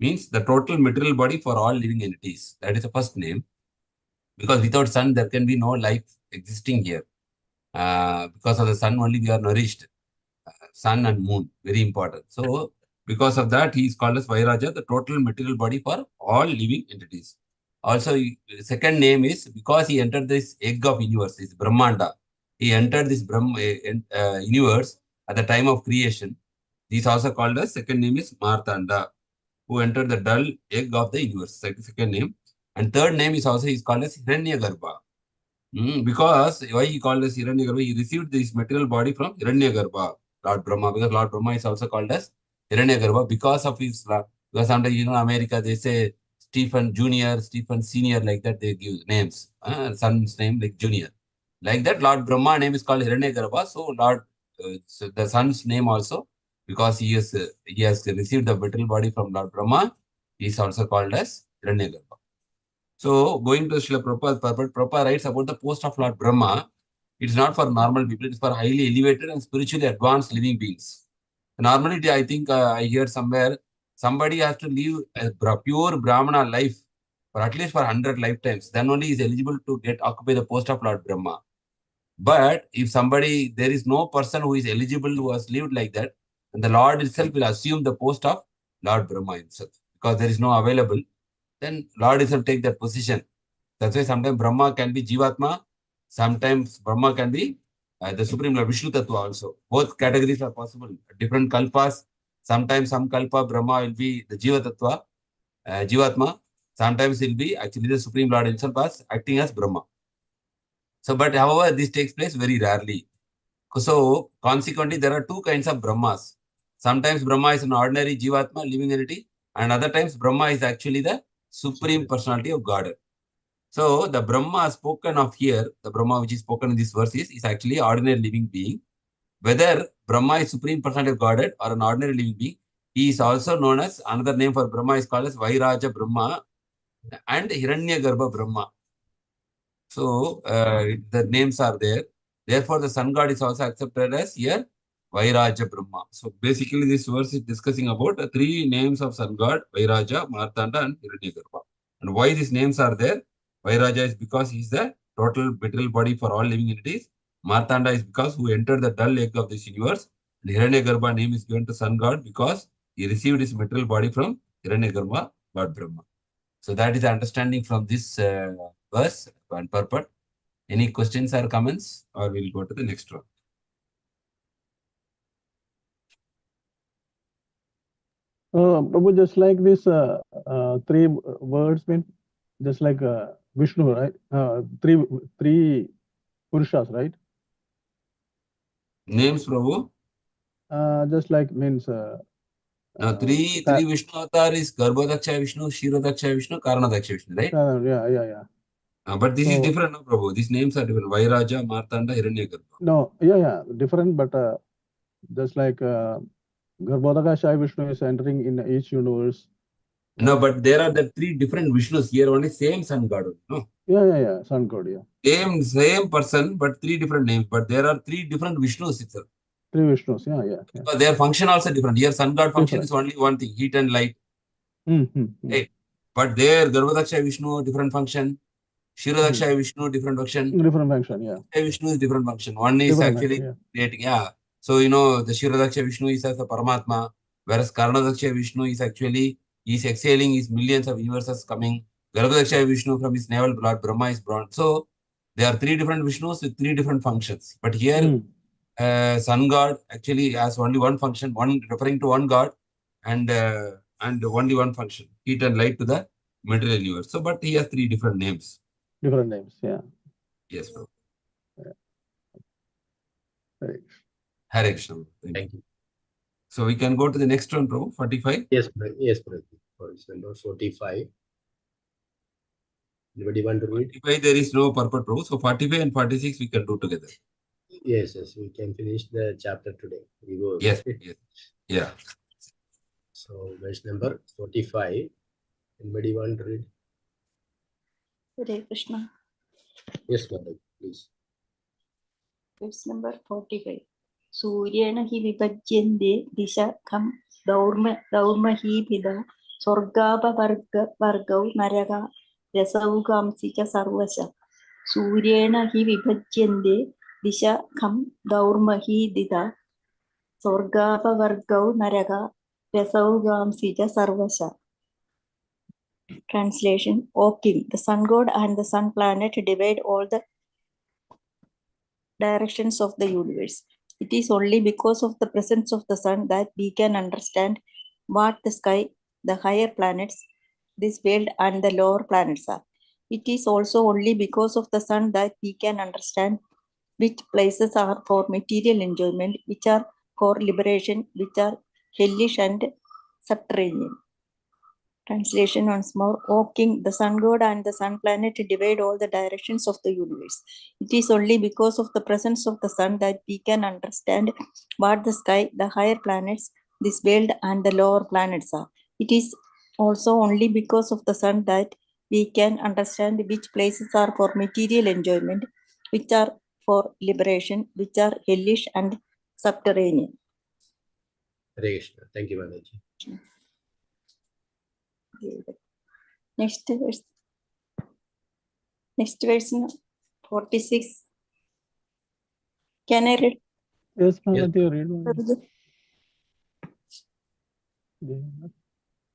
means the total material body for all living entities. That is the first name. Because without sun, there can be no life existing here. Because of the sun only we are nourished. Sun and moon, very important. So because of that, he is called as Vairaja, the total material body for all living entities. Also, second name is because he entered this egg of universe, is Brahmanda. He entered this universe at the time of creation. He is also called as, second name is Martanda, who entered the dull egg of the universe. Second name. And third name is also, he is called as Hiranyagarbha. Because why he called as Hiranyagarbha? He received this material body from Hiranyagarbha, Lord Brahma, because Lord Brahma is also called as Hiranyagarbha because of his, because sometimes, America, they say Stephen Junior, Stephen Senior, like that they give names. Son's name like Junior. Like that, Lord Brahma name is called Hiranyagarbha. So so the son's name also, because he has received the material body from Lord Brahma, he is also called as Hiranyagarbha. So, going to Srila Prabhupada writes about the post of Lord Brahma. It's not for normal people, it's for highly elevated and spiritually advanced living beings. Normally, I think I hear somewhere, somebody has to live a pure Brahmana life for at least for 100 lifetimes. Then only is eligible to occupy the post of Lord Brahma. But if there is no person who is eligible who has lived like that, and the Lord itself will assume the post of Lord Brahma himself, because there is no available. Then Lord itself take that position. That's why sometimes Brahma can be Jivatma, sometimes Brahma can be the Supreme Lord, Vishnu Tattva also. Both categories are possible. Different kalpas, sometimes some kalpa Brahma will be the Jiva Tattva, Jivatma, sometimes it will be actually the Supreme Lord himself as acting as Brahma. So, but however, this takes place very rarely. So, consequently, there are two kinds of Brahmas. Sometimes Brahma is an ordinary Jivatma, living entity, and other times Brahma is actually the Supreme Personality of Godhead. So, the Brahma spoken of here, the Brahma which is spoken in this verse is actually ordinary living being. Whether Brahma is Supreme Personality of Godhead or an ordinary living being, he is also known as, another name for Brahma is called as Vairaja Brahma and Hiranyagarbha Brahma. So, the names are there. Therefore, the sun god is also accepted as here Vairaja Brahma. So, basically, this verse is discussing about the three names of sun god, Vairaja, Martanda, and Hiranyagarbha. And why these names are there? Vairaja is because he is the total material body for all living entities. Martanda is because who entered the dull egg of this universe. And Hiranyagarbha name is given to sun god because he received his material body from Hiranyagarbha, Lord Brahma. So, that is the understanding from this verse and purport. Any questions or comments, or we'll go to the next one? Prabhu, just like this, three words mean just like Vishnu, right? Three Purushas, right? Names, Prabhu? Just like means. Now, three Vishnu avatar is Garbhodaksha Vishnu, Kshirodaksha Vishnu, Karnadaksha Vishnu, right? Yeah. But this is different, no, Prabhu. These names are different. Vairaja, Martanda, Hiranyagarbha. No, yeah, different, but just like Garbhodakasha Vishnu is entering in each universe. No, but there are the three different Vishnus here, only same sun god. No? Yeah, sun god, yeah. Same person, but three different names. But there are three different Vishnus itself. Three Vishnus, yeah. Because their function also different. Here, sun god function is only one thing, heat and light. Right? But there, Garbhodaksha Vishnu, different function. Kshirodaksha Vishnu, different function. Different function, yeah. Vishnu is different function. One is actually creating, So, the Kshirodaksha Vishnu is as a Paramatma, whereas Karnadaksha Vishnu is actually, he's exhaling his millions of universes coming. Garbhodaksha Vishnu from his navel blood, Brahma is born. So, there are three different Vishnus with three different functions. But here, sun god actually has only one function, one referring to one god, and only one function, heat and light to the material universe. So, but he has three different names. Different names, yeah. Yes, bro. Hare Krishna. Thank you. So we can go to the next one, bro. 45. Yes, Prabhu. Verse number 45. Anybody want to read? 45 there is no purport, Prabhu. So 45 and 46 we can do together. Yes, we can finish the chapter today. We go. Yes, yes. Yeah. So verse number 45. Anybody want to read? Hare Krishna. Yes, Mother, please. Verse number 45. Suryena hi vibhajyante disha kham daurma hi bhida swargapa vargau naraka rasaugamsi cha sarvasha. Suryena hi vibhajyante disha kham daurma hi dida swargapa vargau naraka rasaugamsi cha sarvasha. Translation. O King, the sun god and the sun planet divide all the directions of the universe. It is only because of the presence of the sun that we can understand what the sky, the higher planets, this world, and the lower planets are. It is also only because of the sun that we can understand which places are for material enjoyment, which are for liberation, which are hellish and subterranean. Translation once more. O King, the sun god and the sun planet divide all the directions of the universe. It is only because of the presence of the sun that we can understand what the sky, the higher planets, this world, and the lower planets are. It is also only because of the sun that we can understand which places are for material enjoyment, which are for liberation, which are hellish and subterranean. Hare Krishna. Thank you, Mataji. Next verse. Next verse, 46. Can I read? Yes, Yes. Mataji, read one.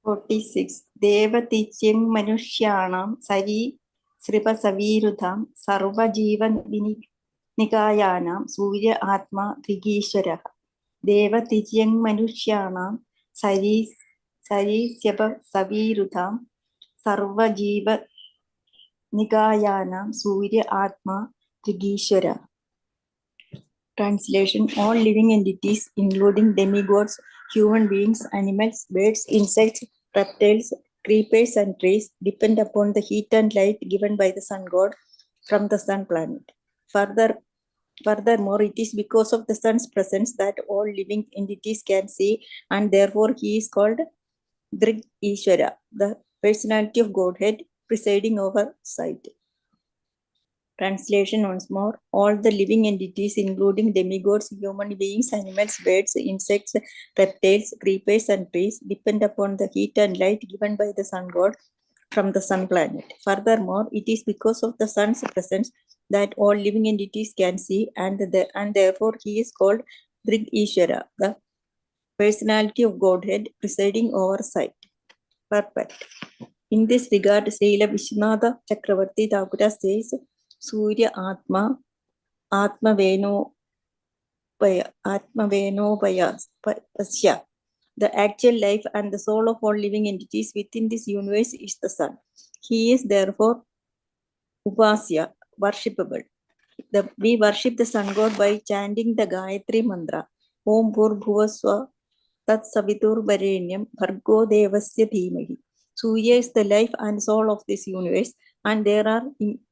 46. Devatityam manushyanam sari sripa savirudham sarva jivan nikayanam surya atma trigishwarah. Devatityam manushyanam sari sripa savirudham sarva jiva nikayanam surya atma trigishwarah. Translation. All living entities, including demigods, human beings, animals, birds, insects, reptiles, creepers, and trees, depend upon the heat and light given by the sun god from the sun planet. Furthermore, it is because of the sun's presence that all living entities can see, and therefore he is called Drig Ishvara, the personality of Godhead presiding over sight. Translation once more. All the living entities, including demigods, human beings, animals, birds, insects, reptiles, creepers, and trees, depend upon the heat and light given by the sun god from the sun planet. Furthermore, it is because of the sun's presence that all living entities can see, and therefore he is called Drig Ishvara, the personality of Godhead presiding over sight. Perfect. In this regard, Srila Vishwanatha Chakravarti Thakura says, Surya Atma Atmavenopaya Pasya. The actual life and the soul of all living entities within this universe is the sun. He is therefore Upasya, worshipable. We worship the sun god by chanting the Gayatri mantra. Om Bhur Tat Savitur Varenyam Bhargo Devasya Dhimahi. Surya is the life and soul of this universe, and there are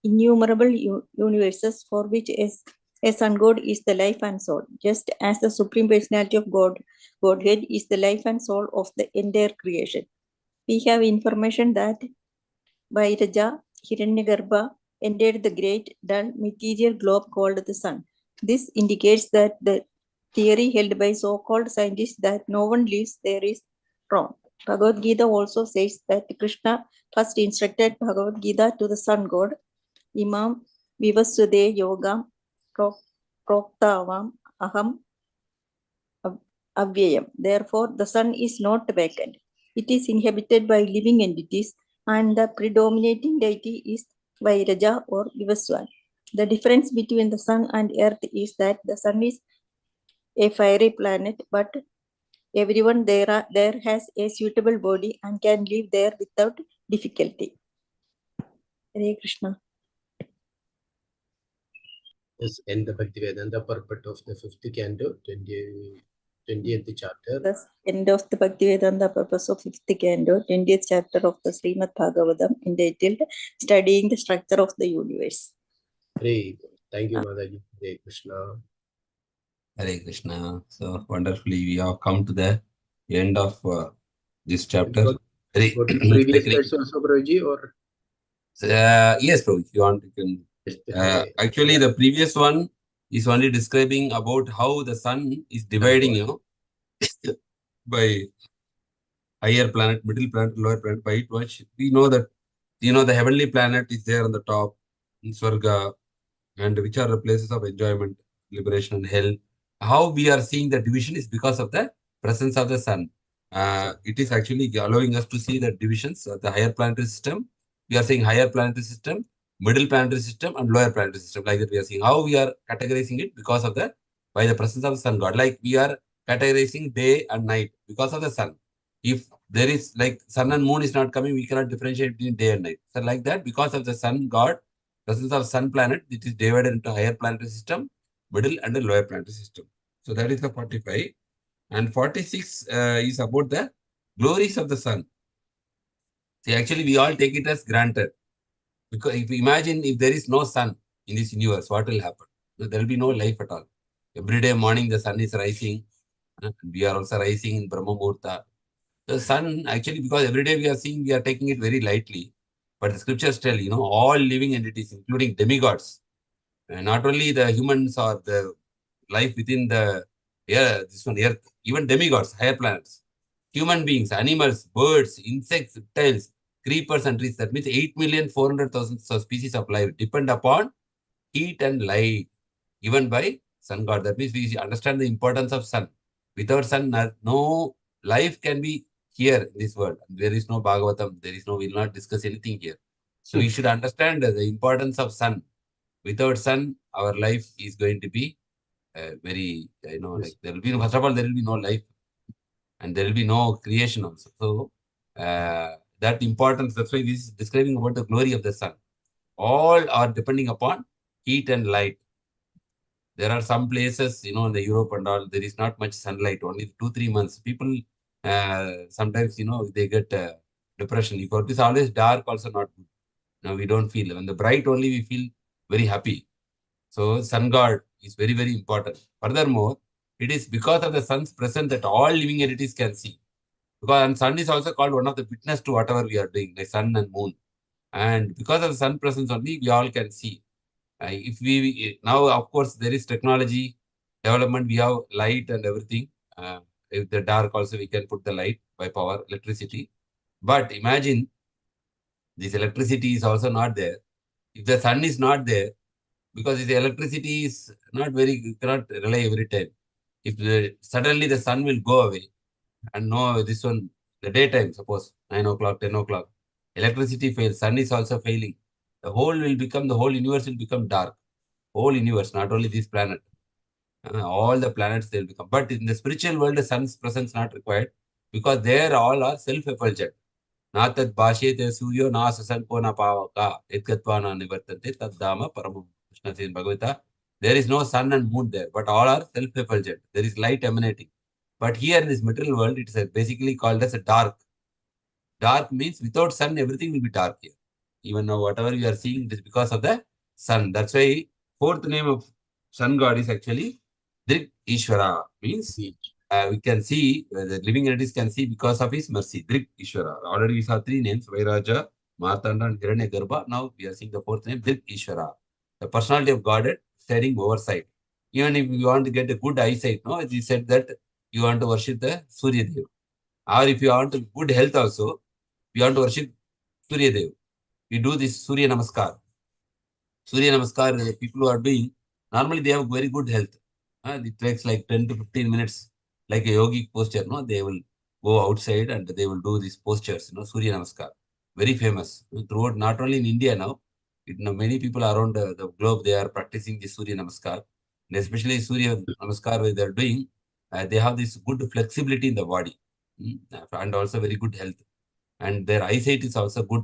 innumerable universes for which a sun god is the life and soul, just as the Supreme Personality of Godhead is the life and soul of the entire creation. We have information that Vairaja, Hiranyagarbha, entered the great dull material globe called the sun. This indicates that the theory held by so-called scientists that no one lives there is wrong. Bhagavad Gita also says that Krishna first instructed Bhagavad Gita to the sun god, Imam Vivaswade Yogam Proktavam Aham Avyayam. Therefore, the sun is not vacant. It is inhabited by living entities, and the predominating deity is Vairaja or Vivaswan. The difference between the sun and earth is that the sun is a fiery planet, but everyone there has a suitable body and can live there without difficulty. Hare Krishna. Yes, end the Bhakti Vedanta purport of the 5th canto, 20 20th chapter. The end of the Bhaktivedanta purpose of 5th canto, 20th chapter of the Srimad Bhagavatam, entitled Studying the Structure of the Universe. Great. Thank you, Mataji. Hare Krishna. Hare Krishna. So wonderfully, we have come to the end of this chapter. Go to the previous verse also, Prabhuji, or? Yes, Prabhu, if you want, you can. Actually, the previous one is only describing about how the sun is dividing, by higher planet, middle planet, lower planet. By which we know that, the heavenly planet is there on the top, in Swarga, and which are the places of enjoyment, liberation, and hell. How we are seeing the division is because of the presence of the sun. It is actually allowing us to see the divisions of the higher planetary system. We are seeing higher planetary system, middle planetary system, and lower planetary system. Like that, we are seeing how we are categorizing it because of by the presence of the sun god. Like we are categorizing day and night because of the sun. If there is like sun and moon is not coming, we cannot differentiate between day and night. So like that, because of the sun god, presence of sun planet, it is divided into higher planetary system, middle and the lower planetary system. So that is the 45. And 46 is about the glories of the sun. See, actually, we all take it as granted. Because if you imagine if there is no sun in this universe, what will happen? There will be no life at all. Every day morning, the sun is rising. We are also rising in Brahma Muhurta. The sun, actually, because every day we are seeing, we are taking it very lightly. But the scriptures tell, all living entities, including demigods, not only the humans or the life within the earth, even demigods, higher planets, human beings, animals, birds, insects, reptiles, creepers, and trees. That means 8,400,000 species of life depend upon heat and light given by sun god. That means we understand the importance of sun. Without sun, no life can be here in this world. There is no Bhagavatam. We will not discuss anything here. So we should understand the importance of sun. Without sun, our life is going to be very, like there will be, first of all, there will be no life and there will be no creation also. So that importance, that's why this is describing about the glory of the sun. All are depending upon heat and light. There are some places, in the Europe and all, there is not much sunlight, only 2-3 months. People sometimes, they get depression. If it is always dark, also not good. Now we don't feel. When the bright only, we feel very happy. So sun god is very, very important. Furthermore, it is because of the sun's presence that all living entities can see. Because sun is also called one of the witness to whatever we are doing, like sun and moon. And because of the sun presence only, we all can see. If we now, of course, there is technology development. We have light and everything. If the dark also, we can put the light by power, electricity. But imagine this electricity is also not there. If the sun is not there, because the electricity is not very, you cannot rely every time. If suddenly the sun will go away, and no, this one, the daytime, suppose 9 o'clock, 10 o'clock, electricity fails, sun is also failing. The whole universe will become dark. Whole universe, not only this planet. All the planets they will become. But in the spiritual world, the sun's presence not required because there all are self-effulgent. Natat bhashyate suryo na sasanko na pavaka etgatva na nivartante taddama paramam. Krishna says in Bhagavata, there is no sun and moon there, but all are self-effulgent. There is light emanating. But here in this material world, it is basically called as a dark. Dark means without sun, everything will be dark here. Even now, whatever you are seeing, it is because of the sun. That's why fourth name of sun god is actually Drik Ishvara. Means we can see, the living entities can see because of his mercy. Drik Ishvara. Already we saw 3 names, Vairaja, Martanda, and Hiranyagarbha. Now we are seeing the fourth name, Drik Ishvara. The personality of God staring oversight. Even if you want to get a good eyesight, no, he said that you want to worship the Surya Deva. Or if you want good health also, we want to worship Surya Deva. We do this Surya Namaskar. Surya Namaskar, the people who are doing, normally they have very good health. It takes like 10 to 15 minutes, like a yogic posture. No, they will go outside and they will do these postures. Surya Namaskar, very famous throughout. Not only in India now, many people around the globe they are practicing the Surya Namaskar, and especially Surya Namaskar where they are doing. They have this good flexibility in the body, and also very good health, and their eyesight is also good.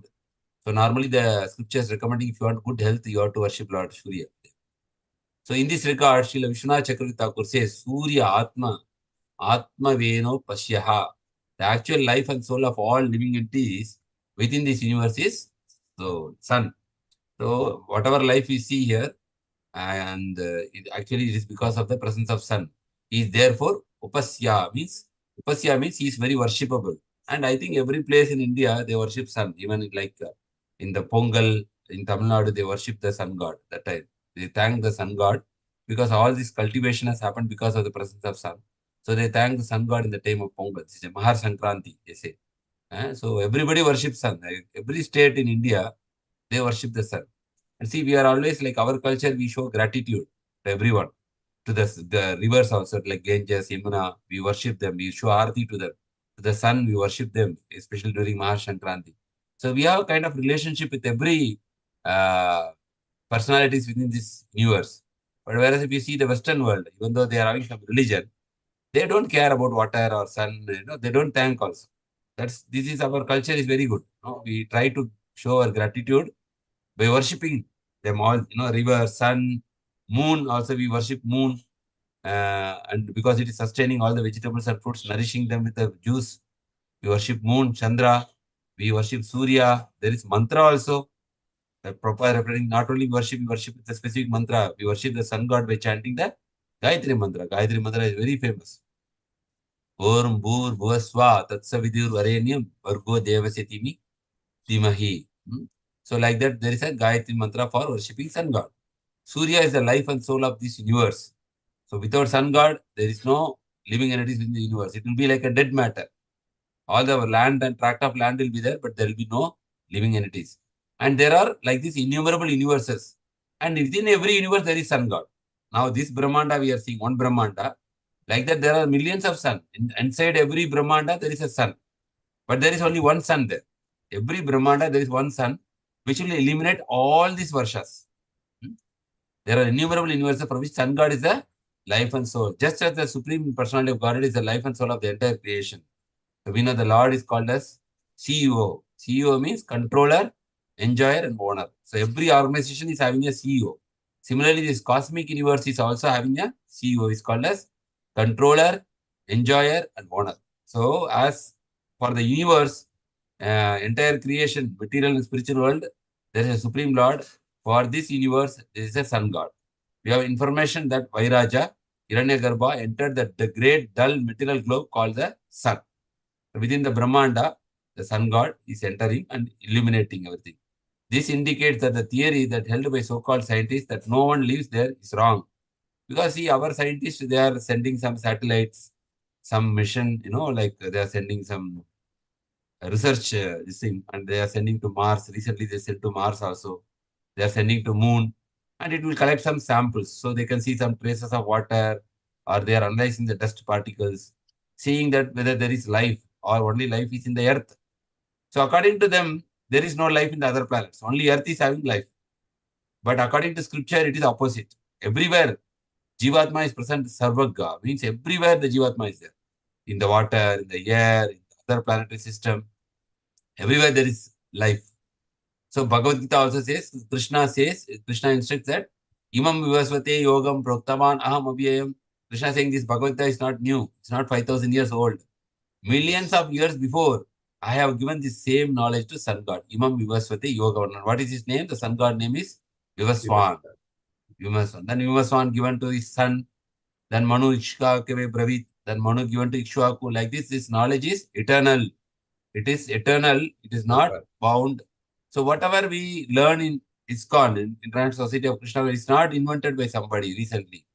So normally the scriptures recommending if you want good health, you have to worship Lord Surya. So in this regard, Srila Vishwanath Chakravarti Thakur says, Surya Atma Atma Veno Pashyaha. The actual life and soul of all living entities within this universe is the sun. So whatever life we see here, and it is because of the presence of sun. He is therefore Upasya means he is very worshipable. And I think every place in India they worship sun. Even like in the Pongal in Tamil Nadu they worship the sun god. That time they thank the sun god because all this cultivation has happened because of the presence of sun. So they thank the sun god in the time of Pongal. It's a Mahar Sankranti, they say. So everybody worships sun. Every state in India they worship the sun. And see, we are always like our culture, we show gratitude to everyone, to the rivers also, like Ganges, Yamuna, we worship them, we show arati to them. To the sun, we worship them, especially during Mahar Sankranti. So we have a kind of relationship with every personalities within this universe. But whereas if you see the Western world, even though they are having some religion, they don't care about water or sun, they don't thank also. This is our culture is very good. We try to show our gratitude by worshipping them all, river, sun, moon. Also, we worship moon, and because it is sustaining all the vegetables and fruits, nourishing them with the juice, we worship moon, Chandra. We worship Surya. There is mantra also. The proper referring. Not only we worship with a specific mantra. We worship the sun god by chanting the Gayatri mantra. Gayatri mantra is very famous. Om Bhur Bhuvaswa Tatsavidur Varenyam Vargo Devasetimi Dimahi. So like that, there is a Gayatri mantra for worshipping sun god. Surya is the life and soul of this universe. So without sun god, there is no living entities in the universe. It will be like a dead matter. All the land and tract of land will be there, but there will be no living entities. And there are like these innumerable universes. And within every universe, there is sun god. Now this Brahmanda, we are seeing one Brahmanda. Like that, there are millions of sun. Inside every Brahmanda, there is a sun. But there is only one sun there. Every Brahmanda, there is one sun, which will eliminate all these Varshas. There are innumerable universes for which sun god is the life and soul. Just as the supreme personality of Godhead is the life and soul of the entire creation. So we know the Lord is called as CEO. CEO means controller, enjoyer, and owner. So every organization is having a CEO. Similarly, this cosmic universe is also having a CEO. It's called as controller, enjoyer, and owner. So as for the universe, entire creation, material and spiritual world, there is a supreme Lord. For this universe, there is a sun god. We have information that Vairaja, Hiranyagarbha, entered the great dull material globe called the sun. Within the Brahmanda, the sun god is entering and illuminating everything. This indicates that the theory that held by so-called scientists that no one lives there is wrong. Because see, our scientists, they are sending some satellites, some mission, like they are sending some research this thing, and they are sending to Mars. Recently, they sent to Mars also. They are sending to Moon, and it will collect some samples so they can see some traces of water, or they are analyzing the dust particles, seeing that whether there is life or only life is in the Earth. So according to them, there is no life in the other planets. Only Earth is having life. But according to scripture, it is opposite. Everywhere, Jivatma is present. Sarvaga means everywhere the Jivatma is there. In the water, in the air, in the other planetary system. Everywhere there is life. So Bhagavad Gita also says, Krishna instructs that Imam Vivasvate Yogam Proktaman Aham Abhyayam. Krishna saying this Bhagavad Gita is not new. It's not 5,000 years old. Millions of years before, I have given the same knowledge to sun god. Imam Vivasvate Yoga. What is his name? The sun god name is Vivaswan. Then Vivaswan given to his son. Then Manu Ikshakave Bravit. Then Manu given to Ikshwaku. Like this knowledge is eternal. It is eternal. It is not bound. So whatever we learn in ISKCON, in International Society of Krishna, is not invented by somebody recently.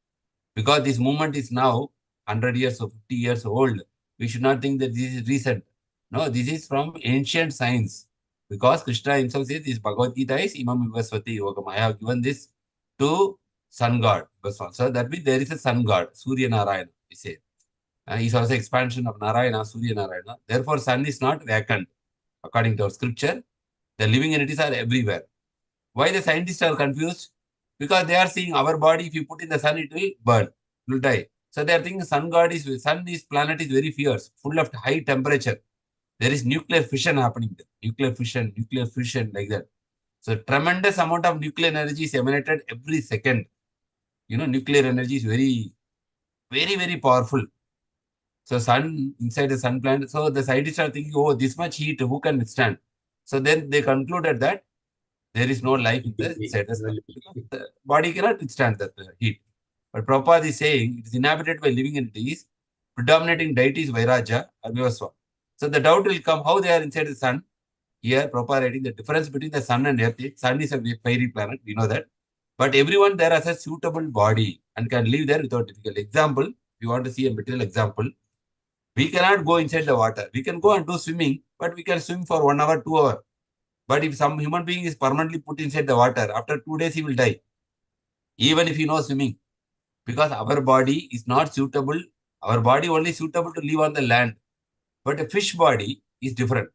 Because this movement is now 100 years or 50 years old. We should not think that this is recent. No, this is from ancient science. Because Krishna himself says this Bhagavad Gita is Imam Vivasvati Yogam. I have given this to sun god. So that means there is a sun god, Surya Narayana, we say. He's also expansion of Narayana, Surya Narayana. Therefore, sun is not vacant. According to our scripture, the living entities are everywhere. Why the scientists are confused? Because they are seeing our body, if you put in the sun, it will burn, it will die. So they are thinking this planet is very fierce, full of high temperature. There is nuclear fission happening there. Nuclear fission, like that. So tremendous amount of nuclear energy is emanated every second. Nuclear energy is very, very, very powerful. So sun, inside the sun planet, so the scientists are thinking, oh, this much heat, who can withstand? So then they concluded that there is no life inside the sun. The body cannot withstand that heat. But Prabhupada is saying it is inhabited by living entities. Predominating deity is Vairaja or Vivaswa. So the doubt will come how they are inside the sun. Here, Prabhupada writing the difference between the sun and earth. Sun is a fiery planet, we know that. But everyone there has a suitable body and can live there without difficulty. Example, if you want to see a material example, we cannot go inside the water. We can go and do swimming, but we can swim for 1 hour, 2 hours. But if some human being is permanently put inside the water, after 2 days he will die. Even if he knows swimming. Because our body is not suitable. Our body only suitable to live on the land. But a fish body is different.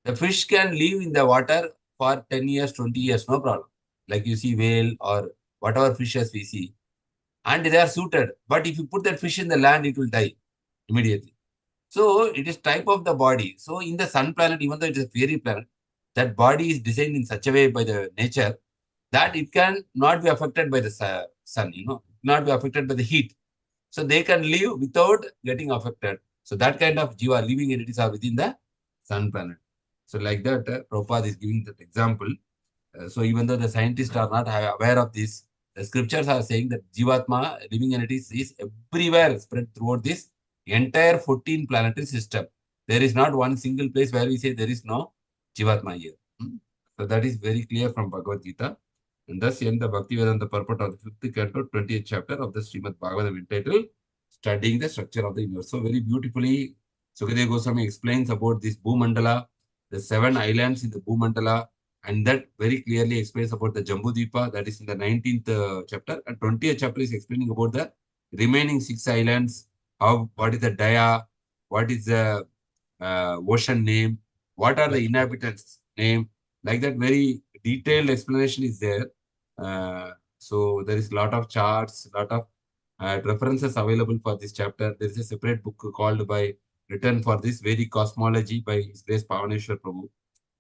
The fish can live in the water for 10 years, 20 years, no problem. Like you see whale or whatever fishes we see. And they are suited. But if you put that fish in the land, it will die immediately. So it is type of the body. So in the sun planet, even though it is a fiery planet, that body is designed in such a way by the nature that it can not be affected by the sun, not be affected by the heat. So they can live without getting affected. So that kind of jiva, living entities are within the sun planet. So like that, Prabhupada is giving that example. So even though the scientists are not aware of this, the scriptures are saying that Jivatma, living entities, is everywhere spread throughout this entire 14 planetary system. There is not one single place where we say there is no Jivatma here. So that is very clear from Bhagavad Gita. And thus end the Bhaktivedanta purport of the 5th canto, 20th chapter of the Srimad Bhagavatam entitled Studying the Structure of the Universe. So very beautifully, Sukadeva Goswami explains about this Bhumandala, the 7 islands in the Bhumandala, and that very clearly explains about the Jambudvipa, that is in the 19th chapter. And 20th chapter is explaining about the remaining 6 islands, what is the Daya, what is the ocean name, what are the inhabitants name, like that very detailed explanation is there. So there is a lot of charts, lot of references available for this chapter. There is a separate book written for this Vedic cosmology by His Grace Pavaneshwar Prabhu,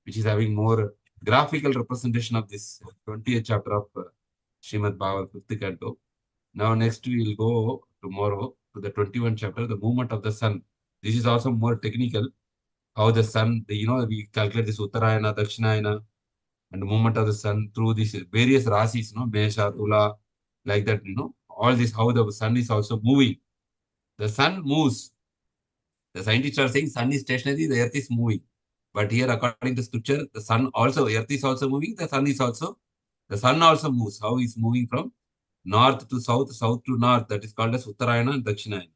which is having more graphical representation of this 20th chapter of Srimad Bhagavatam 5th canto. Now next we will go tomorrow to the 21st chapter, the movement of the sun. This is also more technical. How the sun, we calculate this Uttarayana, Dakshinayana, and the movement of the sun through these various rasis, Mesha, Tula, like that, all this, how the sun is also moving. The sun moves. The scientists are saying sun is stationary, the earth is moving. But here, according to scripture, the sun also, earth is also moving, the sun also moves. How is moving from north to south, south to north, that is called as Uttarayana and Dakshinayana.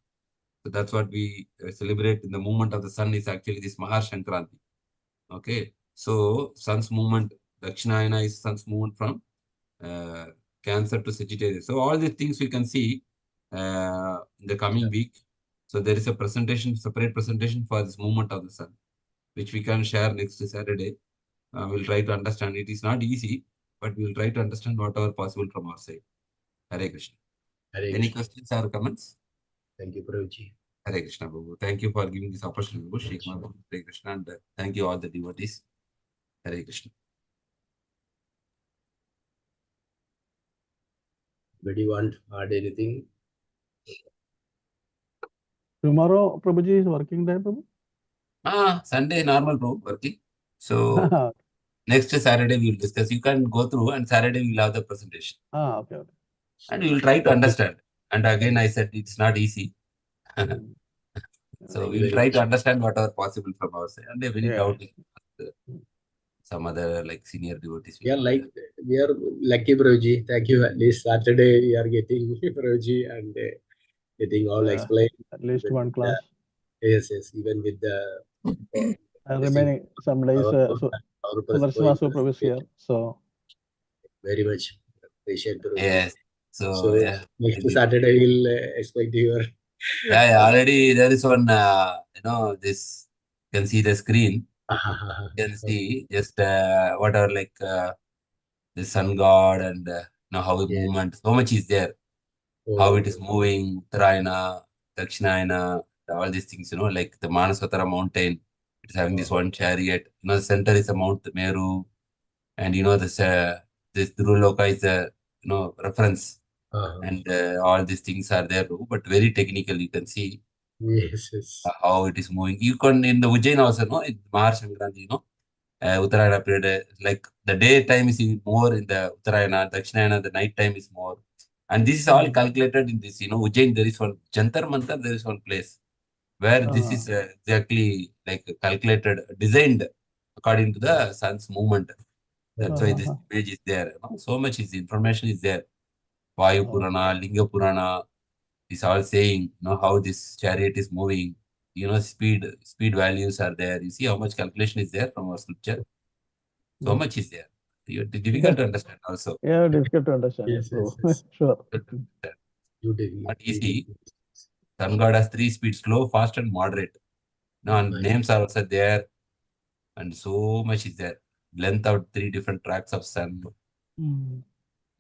So that's what we celebrate in the movement of the sun is actually this Mahar Shankranti. Okay. So sun's movement, Dakshinayana is sun's movement from Cancer to Sagittarius. So all these things we can see in the coming week. So there is a separate presentation for this movement of the sun, which we can share next Saturday. We'll try to understand. It is not easy, but we'll try to understand whatever possible from our side. Hare Krishna. Any questions or comments? Thank you, Prabhuji. Hare Krishna, Prabhu. Thank you for giving this opportunity, Prabhu. Hare Krishna, and thank you all the devotees. Hare Krishna. Anybody want to add anything? Tomorrow, Prabhuji is working day, Prabhu? Sunday, normal, Prabhu, working. So, next Saturday we will discuss. You can go through, and Saturday we will have the presentation. Okay. And we will try to understand. And again, I said it's not easy. So we will try to understand whatever possible from our side. And if any doubt, some other senior devotees. We are lucky, Prabhuji. Thank you. At least Saturday we are getting Prabhuji and getting all explained. At least one class. Yes. Even with the remaining some days, Sudarshan Prabhu is here. So very much appreciate Prabhuji. Yes. So next Saturday we'll expect your. Already there is one. This you can see the screen. You can see just whatever the sun god and how the movement, so much is there. How it is moving, Uttarayana, Dakshinayana, all these things, like the Manasvatara mountain, it is having this one chariot. The center is the Mount Meru, and this Dhruloka is the reference, and all these things are there, but very technical. You can see Yes, yes. How it is moving. You can in the Ujjain also, no, in Maharshankrandi, Uttarayana period, like the daytime is more in the Uttarayana, Dakshinayana, the night time is more. And this is all calculated in this, Ujjain, there is one Jantar Mantar, there is one place where this is exactly like calculated, designed according to the sun's movement. That's why this image is there. So much information is there. Vayu Purana, Linga Purana is all saying, how this chariot is moving. Speed values are there. You see how much calculation is there from our scripture. So much is there. It's difficult to understand also. Yeah, difficult to understand. Yes, Bro. yes, yes. Sure. Not easy. Sun God has 3 speeds: slow, fast, and moderate. And names are also there, and so much is there. Length of 3 different tracks of sun,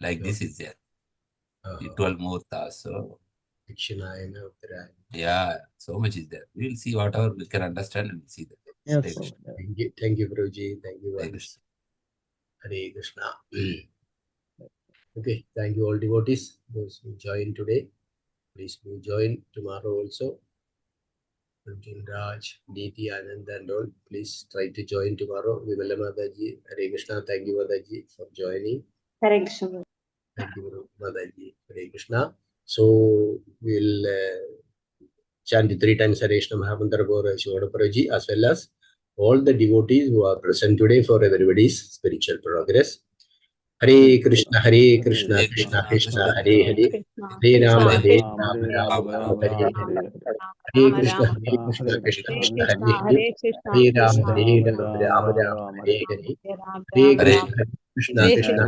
like this is there. 12 muhurtas. So yeah, so much is there. We'll see whatever we can understand and see that. Yes, Thank you, Guruji. Thank you. Hare Krishna. Okay, thank you all devotees. Those who joined today, please do join tomorrow also. Raj, Niti, Anand and all, please try to join tomorrow. Vimala Mataji, Hare Krishna. Thank you, Mataji, for joining. Hare Krishna. Thank you, Mataji. Hare Krishna. So we'll chant 3 times Hare Krishna Mahamantra for Shivadapraji, as well as all the devotees who are present today for everybody's spiritual progress. Hare Krishna, Krishna Krishna, Hare Hare, Hare Rama, Rama, Hare Hare. Hare Krishna, Krishna Krishna, Hare Hare, Hare Rama, Rama, Hare Hare. Hare Krishna, Krishna Krishna,